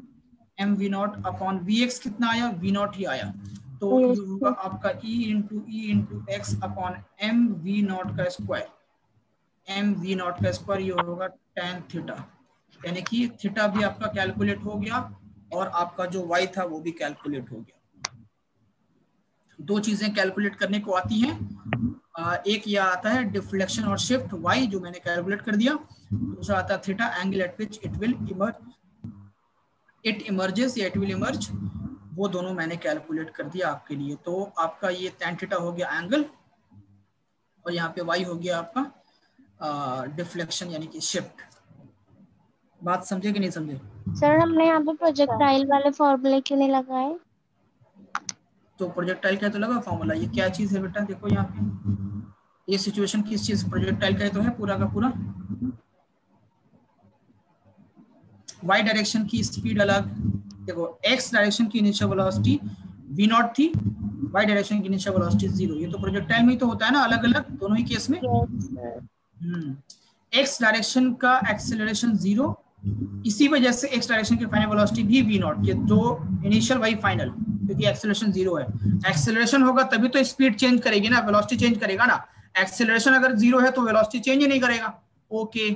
m v not upon vx कितना आया, v नॉट ही आया, तो ये होगा आपका e into x upon m v not का स्क्वायर, m v नॉट का स्क्वायर, ये होगा tan थीटा, यानी कि थीटा भी आपका कैलकुलेट हो गया और आपका जो y था वो भी कैलकुलेट हो गया। दो चीजें कैलकुलेट करने को आती हैं, एक यह आता है डिफ्लेक्शन और शिफ्ट y जो मैंने कैलकुलेट कर दिया, दूसरा आता है theta angle at which it will emerge, it emerges या इट विल इमर्ज, वो दोनों मैंने कैलकुलेट कर दिया आपके लिए। तो आपका ये tan थीटा हो गया एंगल, और यहाँ पे y हो गया आपका डिफ्लेक्शन यानी कि शिफ्ट। बात समझे कि नहीं समझे? सर हमने यहाँ पे अच्छा। प्रोजेक्टाइल वाले फॉर्मूले क्यों नहीं लगाए? तो प्रोजेक्टाइल का तो लगा फॉर्मूला, ये क्या चीज है बेटा, देखो यहाँ पे ये सिचुएशन किस चीज प्रोजेक्टाइल का तो है पूरा का पूरा। y डायरेक्शन की स्पीड अलग, देखो x डायरेक्शन की इनिशियल वेलोसिटी v नॉट थी, y डायरेक्शन की इनिशियल वेलोसिटी 0। ये तो प्रोजेक्टाइल में ही तो होता है ना, अलग अलग दोनों ही केस में। Yes sir. x डायरेक्शन का एक्सेलरेशन 0, इसी वजह से x डायरेक्शन की फाइनल वेलोसिटी भी v नॉट, ये जो इनिशियल y फाइनल, क्योंकि एक्सेलरेशन 0 है। एक्सेलरेशन होगा तभी तो स्पीड चेंज करेगी ना, वेलोसिटी चेंज करेगा ना। एक्सेलरेशन अगर 0 है तो वेलोसिटी चेंज ही नहीं करेगा। ओके,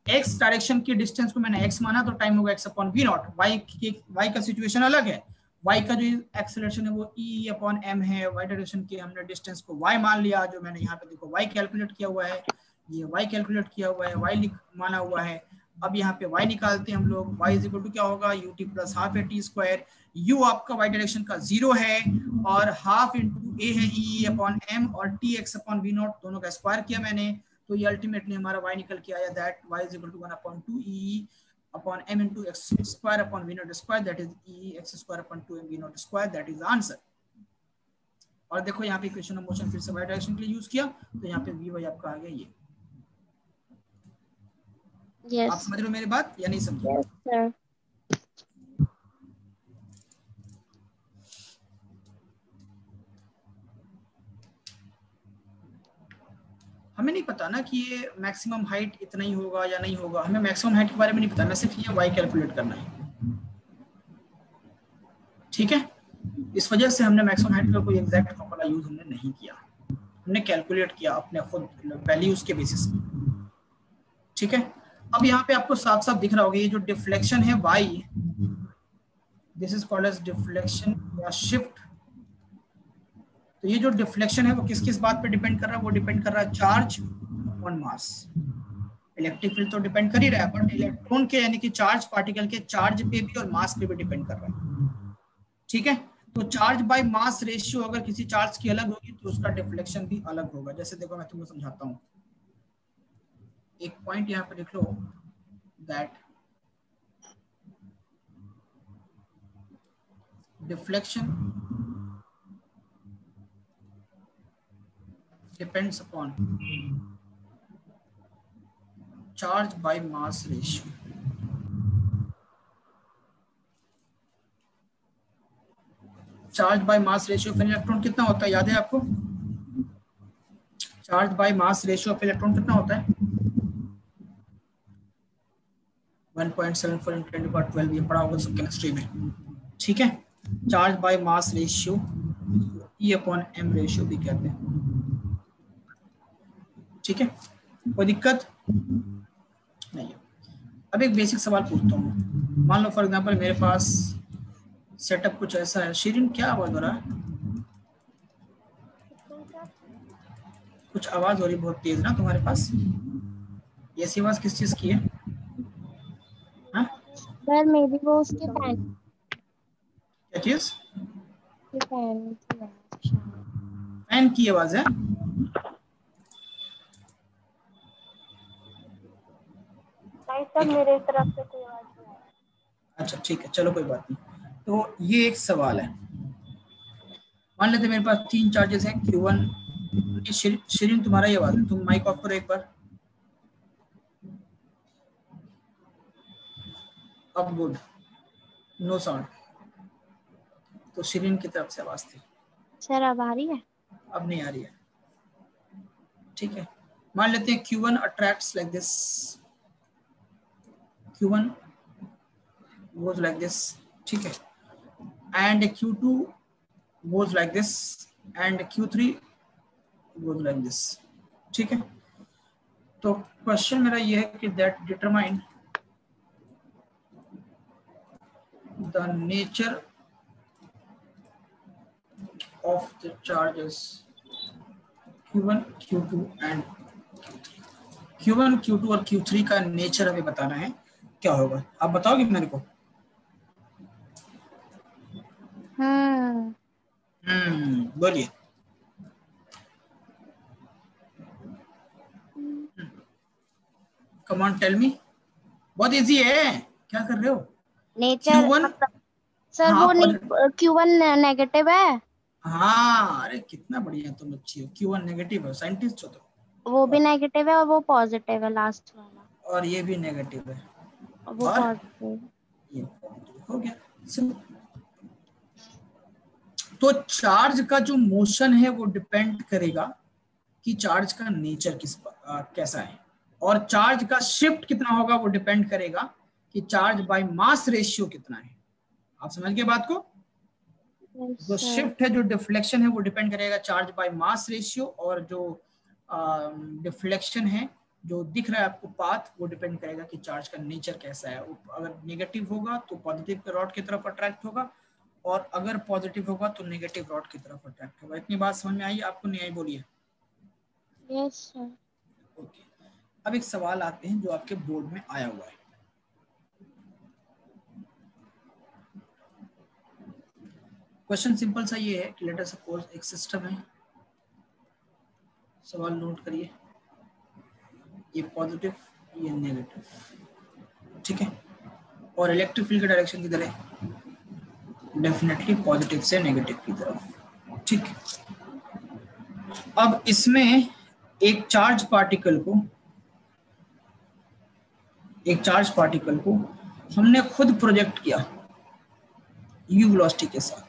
x डायरेक्शन की डिस्टेंस को मैंने x माना तो टाइम होगा x upon v not. y का सिचुएशन अलग है, y का जो एक्सेलरेशन है वो e अपॉन m है, y डायरेक्शन की हमने डिस्टेंस को y मान लिया, जो मैंने यहाँ पे देखो y कैलकुलेट किया हुआ है, ये y कैलकुलेट किया हुआ है, y माना हुआ है। अब यहाँ पे y निकालते हैं हम लोग, y इज इक्वल टू क्या होगा, ut plus half A T square. u आपका y डायरेक्शन का 0 है और हाफ इंटू a है e अपॉन m और t x upon v not, दोनों का स्क्वायर किया मैंने, तो ये अल्टीमेटली हमारा y निकल के आया that y is equal to 1 upon 2 e upon m into x square upon v not square, that is e x square upon 2m v not square, that is answer. और देखो यहाँ पे equation of motion फिर से y direction के लिए use किया, तो यहाँ पे vy आपका आ गया ये। यस आप समझ रहे हो मेरी बात या नहीं समझ रहे? Yes sir. हमें नहीं पता ना कि ये मैक्सिमम हाइट इतना ही होगा या नहीं होगा, हमें मैक्सिमम हाइट के बारे में नहीं पता, हमें सिर्फ ये y कैलकुलेट करना है, ठीक है। इस वजह से हमने मैक्सिमम हाइट का कोई एग्जैक्ट फॉर्मूला यूज हमने नहीं किया, हमने कैलकुलेट किया अपने खुद वैल्यूज के बेसिस पे, ठीक है। अब यहाँ पे आपको साफ साफ दिख रहा होगा ये जो डिफ्लेक्शन है y, this is called as deflection या शिफ्ट। तो ये जो डिफ्लेक्शन है वो किस किस बात पे डिपेंड कर रहा है, वो डिपेंड कर रहा है charge on mass. Electric field तो डिपेंड कर ही रहा है, बट इलेक्ट्रॉन के यानी कि चार्ज पार्टिकल के चार्ज पे भी और मास पे भी डिपेंड कर रहा है, ठीक है। तो चार्ज बाय मास रेशियो अगर किसी चार्ज की अलग होगी तो उसका डिफ्लेक्शन भी अलग होगा। जैसे देखो मैं तुमको समझाता हूँ, एक पॉइंट यहाँ पे लिख लो that deflection depends upon charge by mass ratio। Charge by mass ratio of electron कितना होता है, याद है आपको? Charge by mass ratio of electron कितना होता है? 1.74 × 10⁻12, ये पढ़ा होगा सब केमिस्ट्री में, ठीक है। Charge by mass ratio E upon M ratio भी कहते हैं, ठीक है। कोई दिक्कत नहीं है। अब एक बेसिक सवाल पूछता हूँ, मान लो फॉर एग्जांपल मेरे पास सेटअप कुछ ऐसा है। शिरीन क्या आवाज हो रहा है? कुछ आवाज हो रही बहुत तेज ना तुम्हारे पास, ये ऐसी आवाज किस चीज की है? हाँ सर मेरी वो उसके फैन क्या चीज? की फैन की है शायद। फैन की आवाज है? नहीं सर, मेरे तरफ से कोई आवाज नहीं आ रही। अच्छा ठीक है, चलो कोई बात नहीं। तो ये एक सवाल है, मान लेते मेरे पास 3 चार्जेस हैं Q1। शिरीन तुम्हारा ये आवाज है, तुम माइक ऑफ करो एक बार। अब गुड, नो साउंड। तो शिरीन की तरफ से आवाज थी, सर अब आ रही है? अब नहीं आ रही है, ठीक है। मान लेते हैं Q1 attracts like this, Q1 goes like this, ठीक है, and Q2 goes like this and Q3 goes like this, ठीक है। तो क्वेश्चन मेरा ये है कि that determine the nature of the charges Q1, Q2 and Q1, Q2 और Q3 का नेचर हमें बताना है, क्या होगा आप बताओगे मेरे को? बोलिए। कम ऑन टेल मी, बहुत इजी है, क्या कर रहे हो? नेचर Q1, मतलब सर हाँ वो Q1 नेगेटिव है। हाँ, अरे कितना बढ़िया, तुम अच्छी हो। Q1 नेगेटिव है, साइंटिस्ट हो तुम। वो भी नेगेटिव है और वो पॉजिटिव है लास्ट वाला, और ये भी नेगेटिव है, और वो और पॉजिटिव। ये पॉजिटिव हो गया। तो चार्ज का जो मोशन है वो डिपेंड करेगा कि चार्ज का नेचर कैसा है, और चार्ज का शिफ्ट कितना होगा वो डिपेंड करेगा कि चार्ज बाय मास रेशियो कितना है। आप समझ गए बात को? जो सर शिफ्ट है, जो डिफ्लेक्शन है, वो डिपेंड करेगा चार्ज बाय मास रेशियो, और जो डिफ्लेक्शन है, जो दिख रहा है आपको पाथ, वो डिपेंड करेगा कि चार्ज का नेचर कैसा है। अगर नेगेटिव होगा तो पॉजिटिव रॉड की तरफ अट्रैक्ट होगा, और अगर पॉजिटिव होगा तो नेगेटिव रॉड की तरफ अट्रैक्ट होगा। इतनी बात समझ में आई? आपको नहीं आई बोलिए। Yes sir. ओके, अब एक सवाल आते हैं जो आपके बोर्ड में आया हुआ है। क्वेश्चन सिंपल सा ये है कि लेट अस सपोज एक सिस्टम है, सवाल नोट करिए, ये पॉजिटिव, ये नेगेटिव, ठीक है, और इलेक्ट्रिक फील्ड का डायरेक्शन किधर है? डेफिनेटली पॉजिटिव से नेगेटिव की तरफ, ठीक है। अब इसमें एक चार्ज पार्टिकल को हमने खुद प्रोजेक्ट किया u वेलोसिटी के साथ,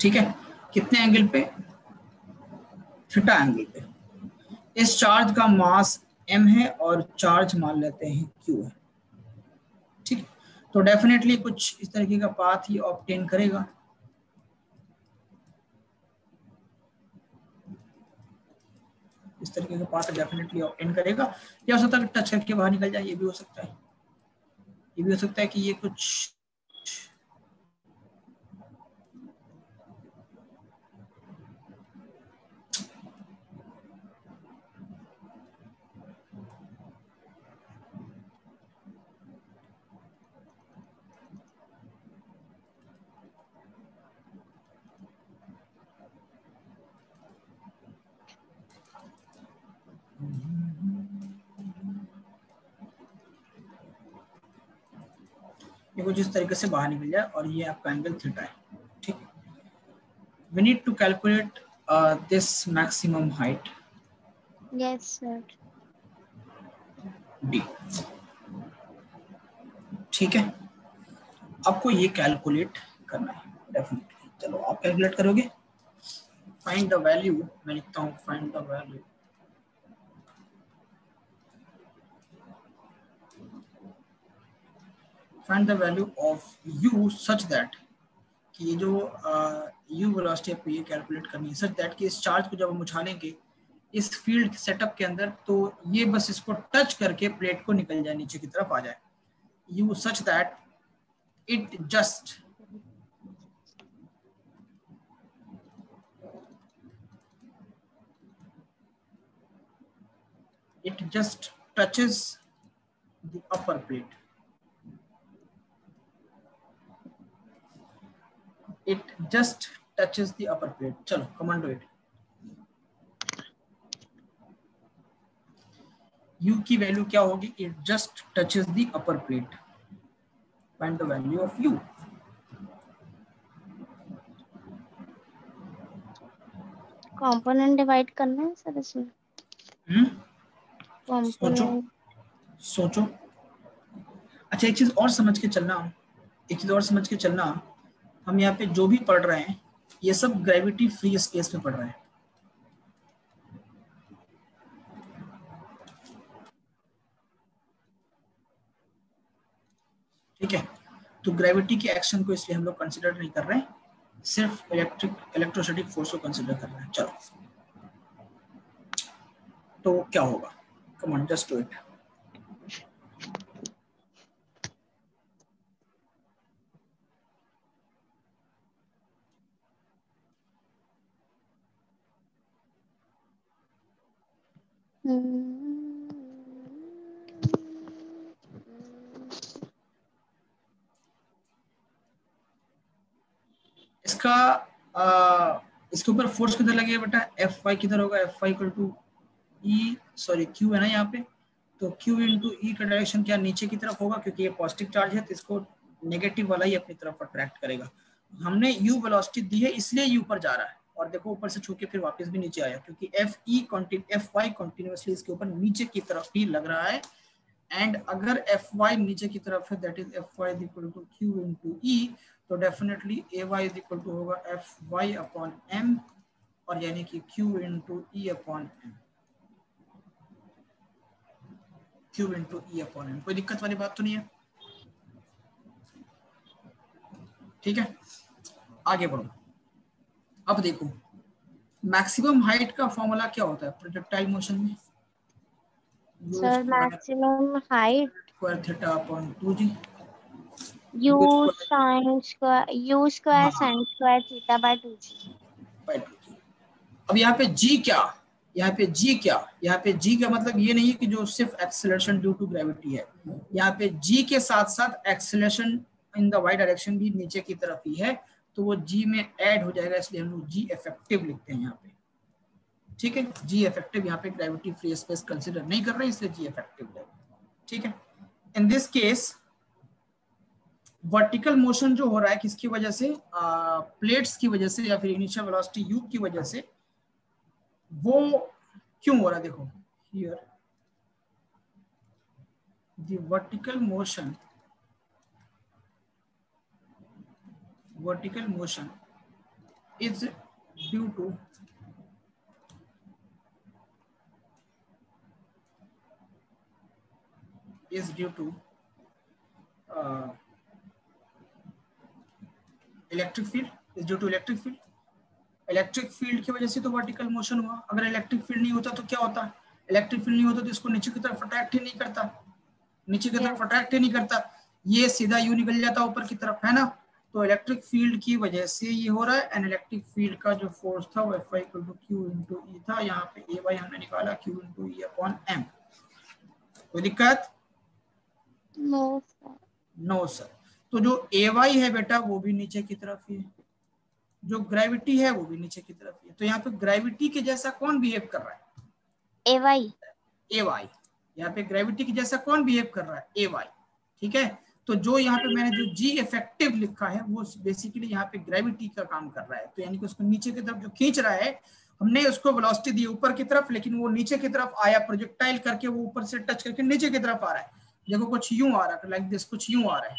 ठीक है, कितने एंगल पे? थीटा एंगल पे। इस चार्ज का मास m है और चार्ज मान लेते हैं q है, ठीक है। तो डेफिनेटली कुछ इस तरीके का पाथ ही ऑब्टेन करेगा, इस तरीके का पाथ डेफिनेटली ऑब्टेन करेगा। या हो सकता है टच करके बाहर निकल जाए, ये भी हो सकता है, ये भी हो सकता है कि ये कुछ ये कुछ इस तरीके से बाहर निकल जाए, और ये आपका एंगल थीटा है, ठीक। We need to calculate this maximum height yes sir. d, ठीक है। आपको ये कैलकुलेट करना है डेफिनेटली। चलो आप कैलकुलेट करोगे। फाइंड द वैल्यू, मैं लिखता हूँ find the value of u such that कि ये जो u वेलोसिटी आपको ये कैलकुलेट करनी है, सच दैट कि इस चार्ज को जब हम उछालेंगे इस फील्ड सेटअप के अंदर, तो ये बस इसको टच करके प्लेट को निकल जाए, नीचे की तरफ आ जाए। u such that it just touches the upper plate. It just touches the upper plate. चलो come on do it. u की वैल्यू क्या होगी? It just touches the upper plate. Find the value of u. Component divide करना है sir इसमें। Component सोचो। अच्छा, एक चीज और समझ के चलना, हम यहाँ पे जो भी पढ़ रहे हैं ये सब ग्रेविटी फ्री स्पेस में पढ़ रहे हैं, ठीक है। तो ग्रेविटी के एक्शन को इसलिए हम लोग कंसिडर नहीं कर रहे हैं, सिर्फ इलेक्ट्रोस्टैटिक फोर्स को कंसिडर कर रहे हैं। चलो, तो क्या होगा? Come on just do it. इसका इसके ऊपर फोर्स किधर लगेगा बेटा? Fy किधर होगा? Fy equal to e sorry q है ना यहाँ पे, तो क्यू इंटू ई का डायरेक्शन क्या नीचे की तरफ होगा, क्योंकि ये पॉजिटिव चार्ज है तो इसको नेगेटिव वाला ही अपनी तरफ अट्रैक्ट करेगा। हमने यू वेलोसिटी दी है इसलिए यू पर जा रहा है, और देखो ऊपर से छू के फिर वापस भी नीचे आया, क्योंकि एफ वाई कॉन्टिन्यूसली इसके ऊपर नीचे की तरफ ही लग रहा है। एंड अगर एफ वाई नीचे की तरफ है, that is F y is equal to q into e, तो definitely a y is equal to होगा एफ वाई अपॉन एम, और यानी कि q into e upon m, q into e upon m. कोई दिक्कत वाली बात तो नहीं है? ठीक है, आगे बढ़ो। अब देखो मैक्सिमम हाइट का फॉर्मूला क्या होता है प्रोजेक्टाइल मोशन में? Sir maximum height square theta upon 2g, you sine square sine square theta by 2g। अब यहाँ पे g क्या, यहाँ पे g क्या, यहाँ पे g का मतलब ये नहीं है कि जो सिर्फ एक्सेलरेशन ड्यू टू ग्रेविटी है, यहाँ पे g के साथ साथ acceleration in the y direction भी नीचे की तरफ ही है, तो वो g में ऐड हो जाएगा, इसलिए हम लोग g इफेक्टिव लिखते हैं यहाँ पे। ठीक है, g इफेक्टिव यहाँ पे ग्रेविटी फ्री स्पेस कंसीडर नहीं कर रहे, इसलिए g इफेक्टिव है। ठीक है, in this case vertical motion जो हो रहा है किसकी वजह से, प्लेट्स की वजह से या फिर इनिशियल वेलोसिटी u की वजह से, वो क्यों हो रहा है? देखो here the vertical motion is due to electric field, is due to electric field. Electric field की वजह से तो वर्टिकल मोशन हुआ। अगर इलेक्ट्रिक फील्ड नहीं होता तो क्या होता? इलेक्ट्रिक फील्ड नहीं होता तो इसको नीचे की तरफ अट्रैक्ट ही नहीं करता, नीचे की तरफ अट्रैक्ट ही नहीं करता, ये सीधा यू निकल जाता ऊपर की तरफ, है ना। तो इलेक्ट्रिक फील्ड की वजह से ये हो रहा है। एंड इलेक्ट्रिक फील्ड का जो फोर्स था वो F y equal to q into e था, यहाँ पे ए वाई हमने निकाला q into e upon m. कोई दिक्कत? No sir. तो जो ए वाई है बेटा वो भी नीचे की तरफ ही है, जो ग्रेविटी है वो भी नीचे की तरफ ही है। तो यहाँ पे ग्रेविटी के जैसा कौन बिहेव कर रहा है? ए वाई। यहाँ पे ग्रेविटी के जैसा कौन बिहेव कर रहा है? ए वाई। ठीक है, तो जो यहाँ पे मैंने जो जी इफेक्टिव लिखा है वो बेसिकली यहाँ पे ग्रेविटी का काम कर रहा है। तो यानी कि उसको नीचे की तरफ जो खींच रहा है, हमने उसको वेलोसिटी दी ऊपर की तरफ, लेकिन वो नीचे की तरफ आया प्रोजेक्टाइल करके, वो ऊपर से टच करके नीचे की तरफ आ रहा है। देखो कुछ यूं आ रहा है, लाइक दिस, कुछ यूं आ रहा है।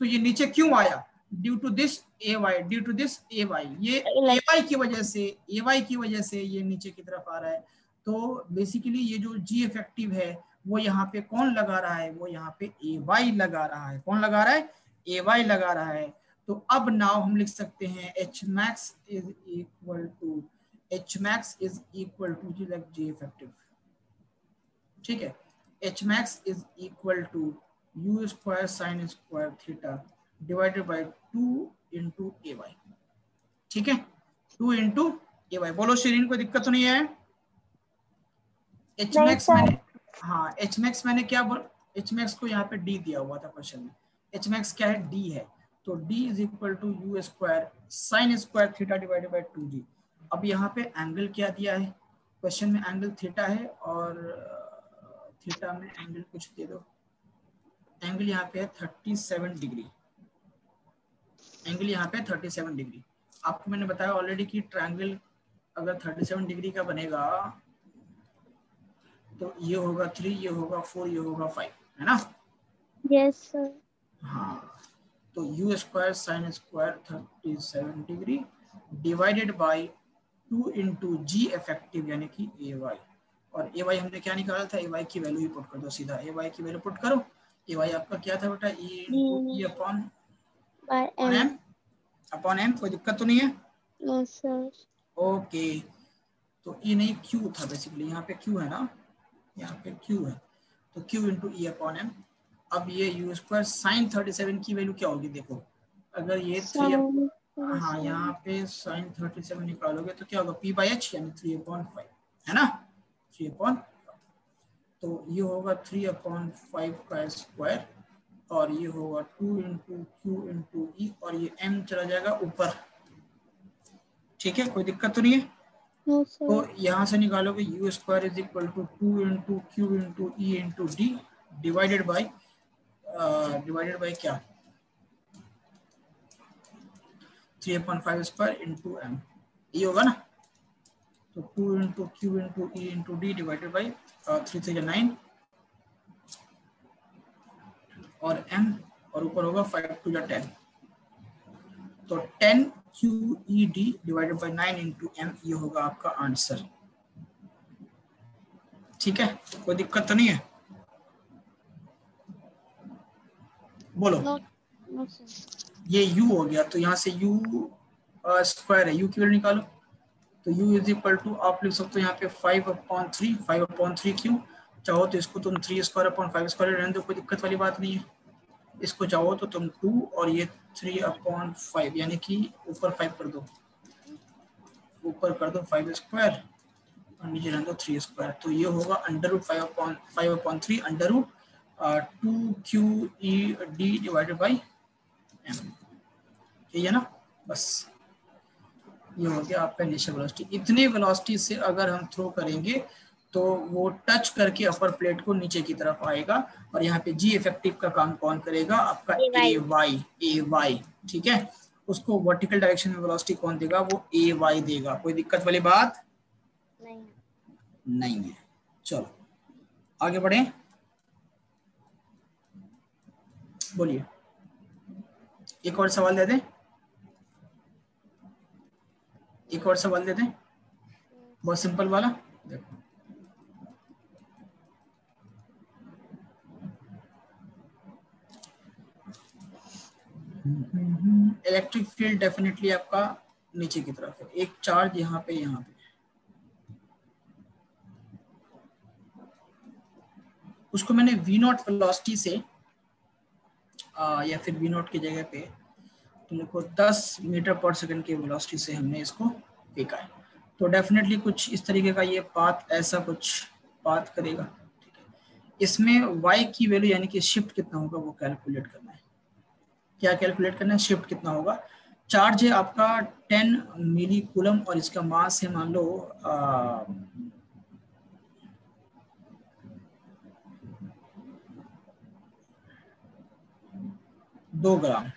तो ये नीचे क्यों आया? Due to this a y, due to this a y, ये ए वाई की वजह से ये नीचे की तरफ आ रहा है। तो बेसिकली ये जो जी इफेक्टिव है वो यहाँ पे कौन लगा रहा है? वो यहाँ पे ए वाई लगा रहा है। कौन लगा रहा है? ए वाई लगा रहा है। तो अब नाउ हम लिख सकते हैं h max is equal to g effective. ठीक है, h max is equal to u square sine square theta divided by 2 into a y. ठीक है, 2 इंटू ए वाई। बोलो शिरीन, कोई दिक्कत तो नहीं है? एच मैक्स मैंने, हाँ एच मैक्स मैंने क्या बोल, एच मैक्स को यहाँ पे डी दिया हुआ था क्वेश्चन में। एच मैक्स क्या है? डी है। तो d is equal to u square sine square theta divided by 2g। अब यहाँ पे एंगल क्या दिया है क्वेश्चन में? एंगल थीटा है, और थीटा में एंगल कुछ दे दो। एंगल यहाँ पे है 37 डिग्री। एंगल यहाँ पे 37 डिग्री। आपको मैंने बताया ऑलरेडी कि ट्रायंगल अगर 37 डिग्री का बनेगा तो ये होगा 3, ये होगा 4, ये होगा 5, है ना? Yes sir. हाँ, तो u square sine square 37 degree divided by 2 into g effective यानी कि ए वाई। और ए वाई हमने क्या निकाला था? ए वाई की वैल्यू ही पुट कर दो सीधा। ए वाई की वैल्यू पुट करो। ए वाई आपका क्या था बेटा? E into e upon m, upon m. कोई दिक्कत तो नहीं है? Yes sir. ओके, तो ई नहीं क्यू था बेसिकली, यहाँ पे क्यू है ना, यहाँ पे क्यू है, तो q into e upon m. अब ये यू स्क्वायर साइन 37 की वैल्यू क्या होगी? देखो अगर ये 3, हाँ यहाँ पे साइन 37 निकालोगे तो क्या होगा? पी बाई एच यानी 3/5, है ना? 3/5। तो ये होगा 3/5 का स्क्वायर, और ये होगा 2 इंटू क्यू इंटू ई, और ये m चला जाएगा ऊपर। ठीक है, कोई दिक्कत तो नहीं है? नो तो सर। यहाँ से निकालोगे u square is equal to 2 into q into e into d divided by क्या 3/5 स्क्वायर इंटू एम, ये होगा ना। तो 2 into q into e into d divided by 3 3 9 और m, और ऊपर होगा 5 2 10। तो 10 q e d divided by 9 into m, ये होगा आपका आंसर। ठीक है, कोई दिक्कत तो नहीं है? बोलो। No no sir. ये u हो गया, तो यहाँ से u स्क्वायर है, u की वैल्यू निकालो। तो u इज इक्वल टू आप लिख सकते हो यहाँ पे 5/3 क्यों, चाहो तो इसको तुम 3 स्क्वायर अपॉन 5 स्क्वायर रहने दो, कोई दिक्कत वाली बात नहीं है। इसको चाहो तो तुम 2 और ये 3/5 यानी कि ऊपर 5 कर दो, ऊपर कर दो 5 स्क्वायर और नीचे रहने दो 3 स्क्वायर। तो ये होगा under root 5/3 under root 2 q e d divided by m, ठीक है ना। बस ये हो गया आपका इनिशियल वेलोसिटी। इतनी वेलोसिटी से अगर हम थ्रो करेंगे तो वो टच करके अपर प्लेट को नीचे की तरफ आएगा, और यहाँ पे जी इफेक्टिव का काम कौन करेगा, आपका ए वाई। ठीक है, उसको वर्टिकल डायरेक्शन में वेलोसिटी कौन देगा, वो ए वाई देगा। कोई दिक्कत वाली बात नहीं है। चलो आगे बढ़े, बोलिए। एक और सवाल दे दें, एक और सवाल दे दें, बहुत सिंपल वाला। देखो इलेक्ट्रिक फील्ड डेफिनेटली आपका नीचे की तरफ है, एक चार्ज यहाँ पे उसको मैंने वी नॉट वेलोसिटी से या फिर वी नॉट की जगह पे तुमको 10 मीटर पर सेकंड की वेलोसिटी से हमने इसको फेंका है। तो डेफिनेटली कुछ इस तरीके का ये पाथ, ऐसा कुछ पाथ करेगा। ठीक है, इसमें y की वैल्यू यानी कि शिफ्ट कितना होगा वो कैलकुलेट करना है। क्या कैलकुलेट करना है, शिफ्ट कितना होगा। चार्ज है आपका 10 मिली कूलम और इसका मास है मान लो 2 ग्राम।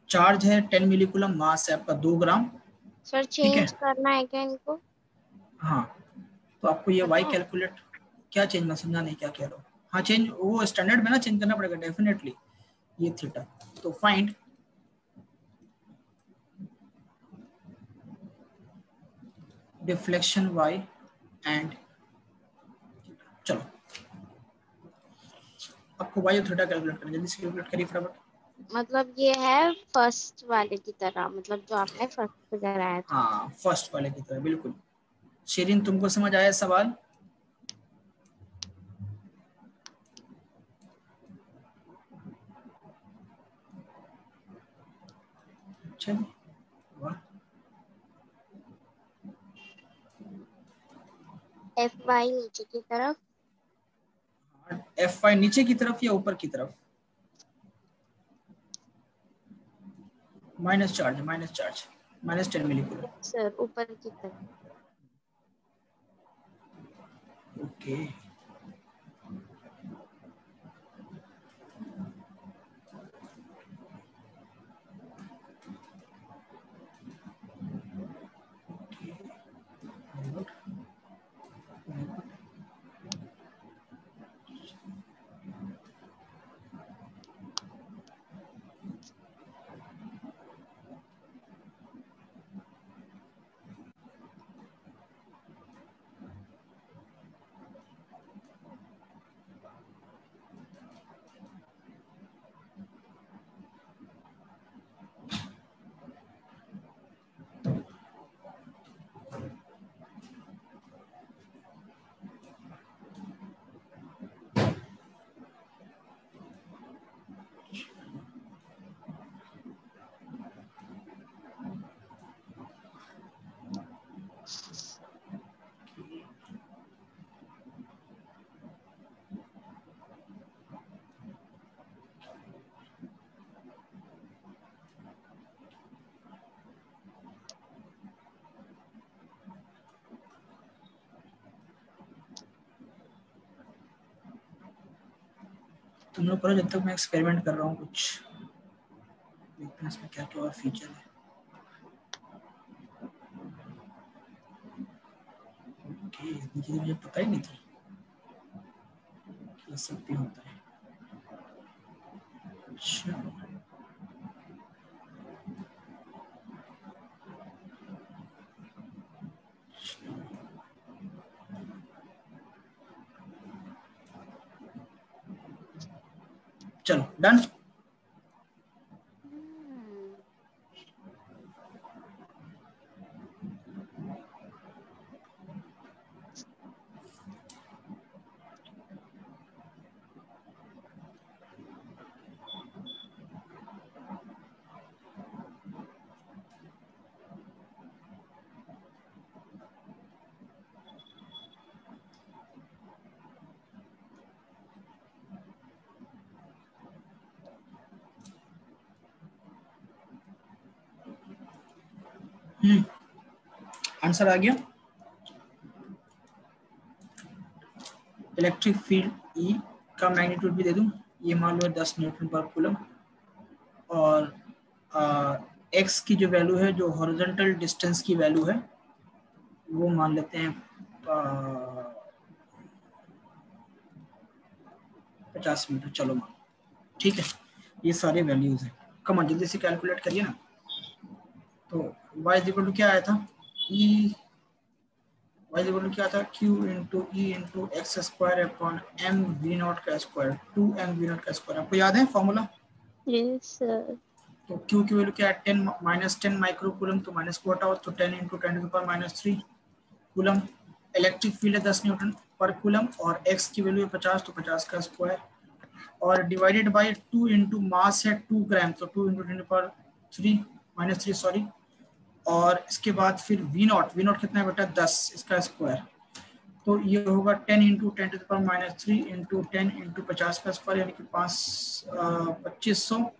चार्ज है 10 मिली कूलम, मास है आपका 2 ग्राम। सर ठीक है, चेंज करना है क्या इनको? हाँ। तो आपको ये y पता है? कैलकुलेट, क्या चेंज, मैं समझा नहीं क्या कह रहा हूँ। हाँ चेंज, वो स्टैंडर्ड में ना चेंज करना पड़ेगा डेफिनेटली, ये थीटा। तो फाइंड डिफ्लेक्शन y एंड, चलो आपको y और थीटा कैलकुलेट करना, जल्दी से कैलकुलेट करिए फटाफट। मतलब ये है फर्स्ट वाले की तरह, मतलब जो आपने फर्स्ट पे कराया था। हाँ फर्स्ट वाले की तरह बिल्कुल। शेरिन तुमको समझ आया सवाल? चलिए, वाह। एफ वाई नीचे की तरफ। एफ वाई नीचे की तरफ या ऊपर की तरफ? माइनस चार्ज, माइनस 10 मिली कूलम। सर ऊपर की तरफ। ओके, तुम लोग करो जब तक मैं एक्सपेरिमेंट कर रहा हूँ कुछ, देखते हैं इसमें क्या क्या और फीचर है। ओके, ये चीज़ मुझे पता ही नहीं थी कि ये सब भी होता है। अच्छा, चलो डन। आंसर आ गया। इलेक्ट्रिक फील्ड ई का मैग्नीट्यूड भी दे दूं, ये मान लो 10 न्यूटन पर कूलम, और एक्स की जो वैल्यू है, जो हॉरिजॉन्टल डिस्टेंस की वैल्यू है, वो मान लेते हैं 50 मीटर। चलो मान, ठीक है, ये सारे वैल्यूज हैं। कम जल्दी से कैलकुलेट करिए ना। तो y इज इक्वल टू क्या आया था, e y is equal to क्या था, q into e into x square upon m v not का स्क्वायर, 2m वी नॉट का स्क्वायर। आपको याद है फॉर्मूला? Yes sir. तो q की वैल्यू क्या है, 10 माइनस 10 माइक्रो कूलम, तो माइनस को हटाओ तो 10 into 10 to the power minus 3 coulomb. Electric field है 10 न्यूटन पर कूलम, और x की वैल्यू है 50, तो 50 का स्क्वायर, और डिवाइडेड बाय 2 इंटू मास है 2 ग्राम, तो 2 into 10 to the power 3 minus 3 sorry, और इसके बाद फिर वी नॉट कितना है बेटा, 10, इसका स्क्वायर, तो ये होगा 10 into 10 to the power minus 3 into 10 into 50 का स्क्वायर, यानी कि 2500,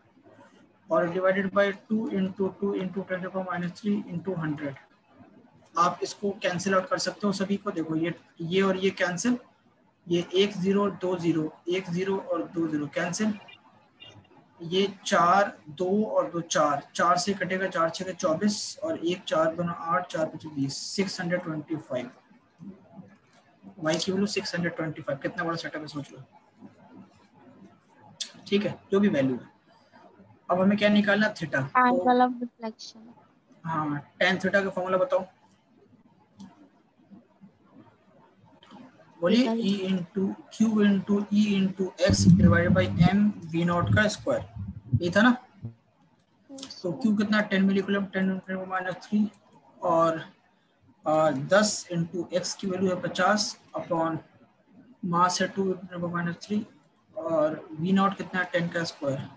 और divided by 2 into 2 into 10 to the power minus 3 into 100। आप इसको कैंसिल आउट कर सकते हो सभी को, देखो ये और ये कैंसिल, ये 1 0 2 0, 1 0 और 2 0 कैंसिल, ये 4 2 और 2 4, 4 से कटेगा, 4 6 24, और 1 4 दोनों 8, 4 5 20, 625। y की वैल्यू 625, कितना बड़ा सेटअप है सोच लो, ठीक है, जो भी वैल्यू है। अब हमें क्या निकालना, थीटा। Angle of deflection. हाँ, tan थीटा का फॉर्मूला बताओ, बोलिए। E into q into e into x divided by m v not का स्क्वायर, ये था ना। तो Q कितना, 10 मिली कूलम, 10 माइनस 3, और 10 इंटू एक्स की वैल्यू है 50 अपॉन मास है 2 माइनस 3, और वी नॉट कितना है, 10 का स्क्वायर,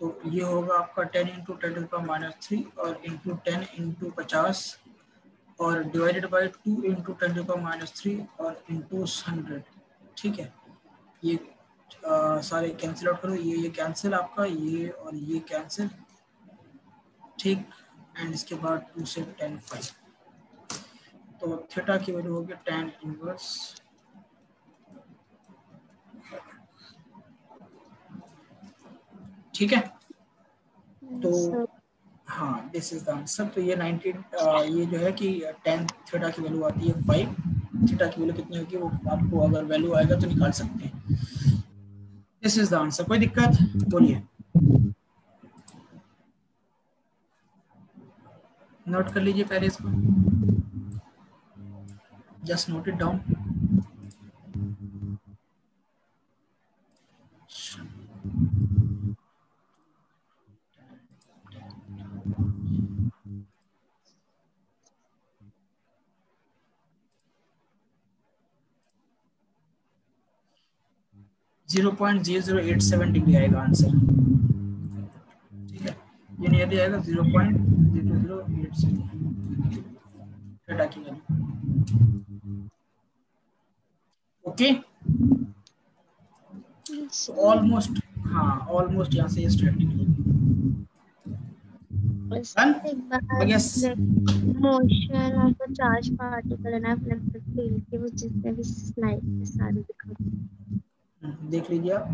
तो ये होगा आपका 10 इंटू 10 माइनस 3 और इंटू 10 इंटू 50, और डिवाइडेड बाई 2 इंटू 10 माइनस 3 और इंटू 100, ठीक है। ये सारे कैंसिल आउट करो, ये कैंसिल आपका, ये और ये कैंसिल, ठीक, एंड इसके बाद 2 से 10 5, तो थीटा की वैल्यू होगी tan इनवर्स, ठीक है। तो हाँ, दिस इज द आंसर। तो ये 19 ये जो है कि tan थीटा की वैल्यू आती है 5, थीटा की वैल्यू कितनी होगी वो आपको अगर वैल्यू आएगा तो निकाल सकते हैं। This is the answer. कोई दिक्कत, बोलिए। नोट कर लीजिए पहले इसको, just note it down. 0.0087 degree आएगा आंसर, ठीक है। ये नहीं यदि आएगा 0.0087 थीटा की वैल्यू, ओके। ऑलमोस्ट, हाँ ऑलमोस्ट यहाँ से ये स्ट्रेट निकलेगी। Motion of the charge particle and electric field की वजह से भी स्लाइड पे सारे दिखा देख लीजिए आप।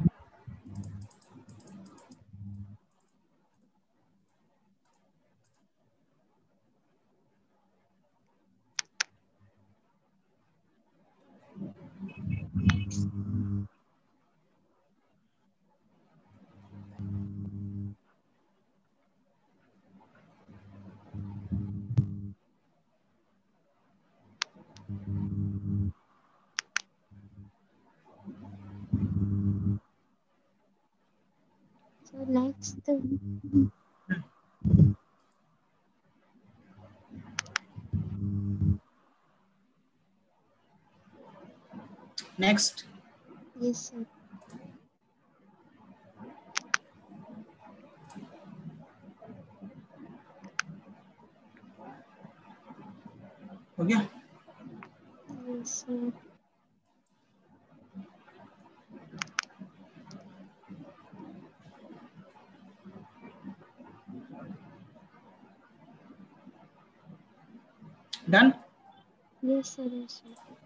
Next next yes sir. हो गया। Yes sir. Done. Yes sir. Yes sir.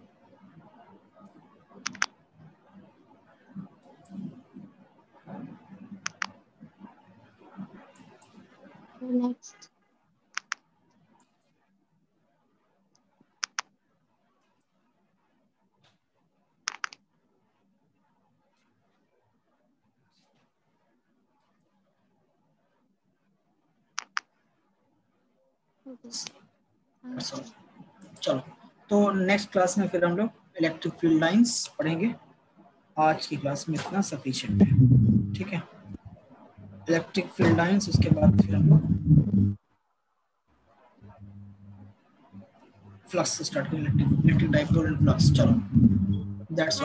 Next चलो, तो नेक्स्ट क्लास में फिर हम लोग इलेक्ट्रिक फील्ड लाइंस पढ़ेंगे। आज की क्लास में इतना सफिशिएंट है, ठीक है। इलेक्ट्रिक फील्ड लाइंस, उसके बाद फिर हम लोग फ्लक्स स्टार्ट करेंगे, इलेक्ट्रिक डाइपोल एंड फ्लक्स। चलो, दैट्स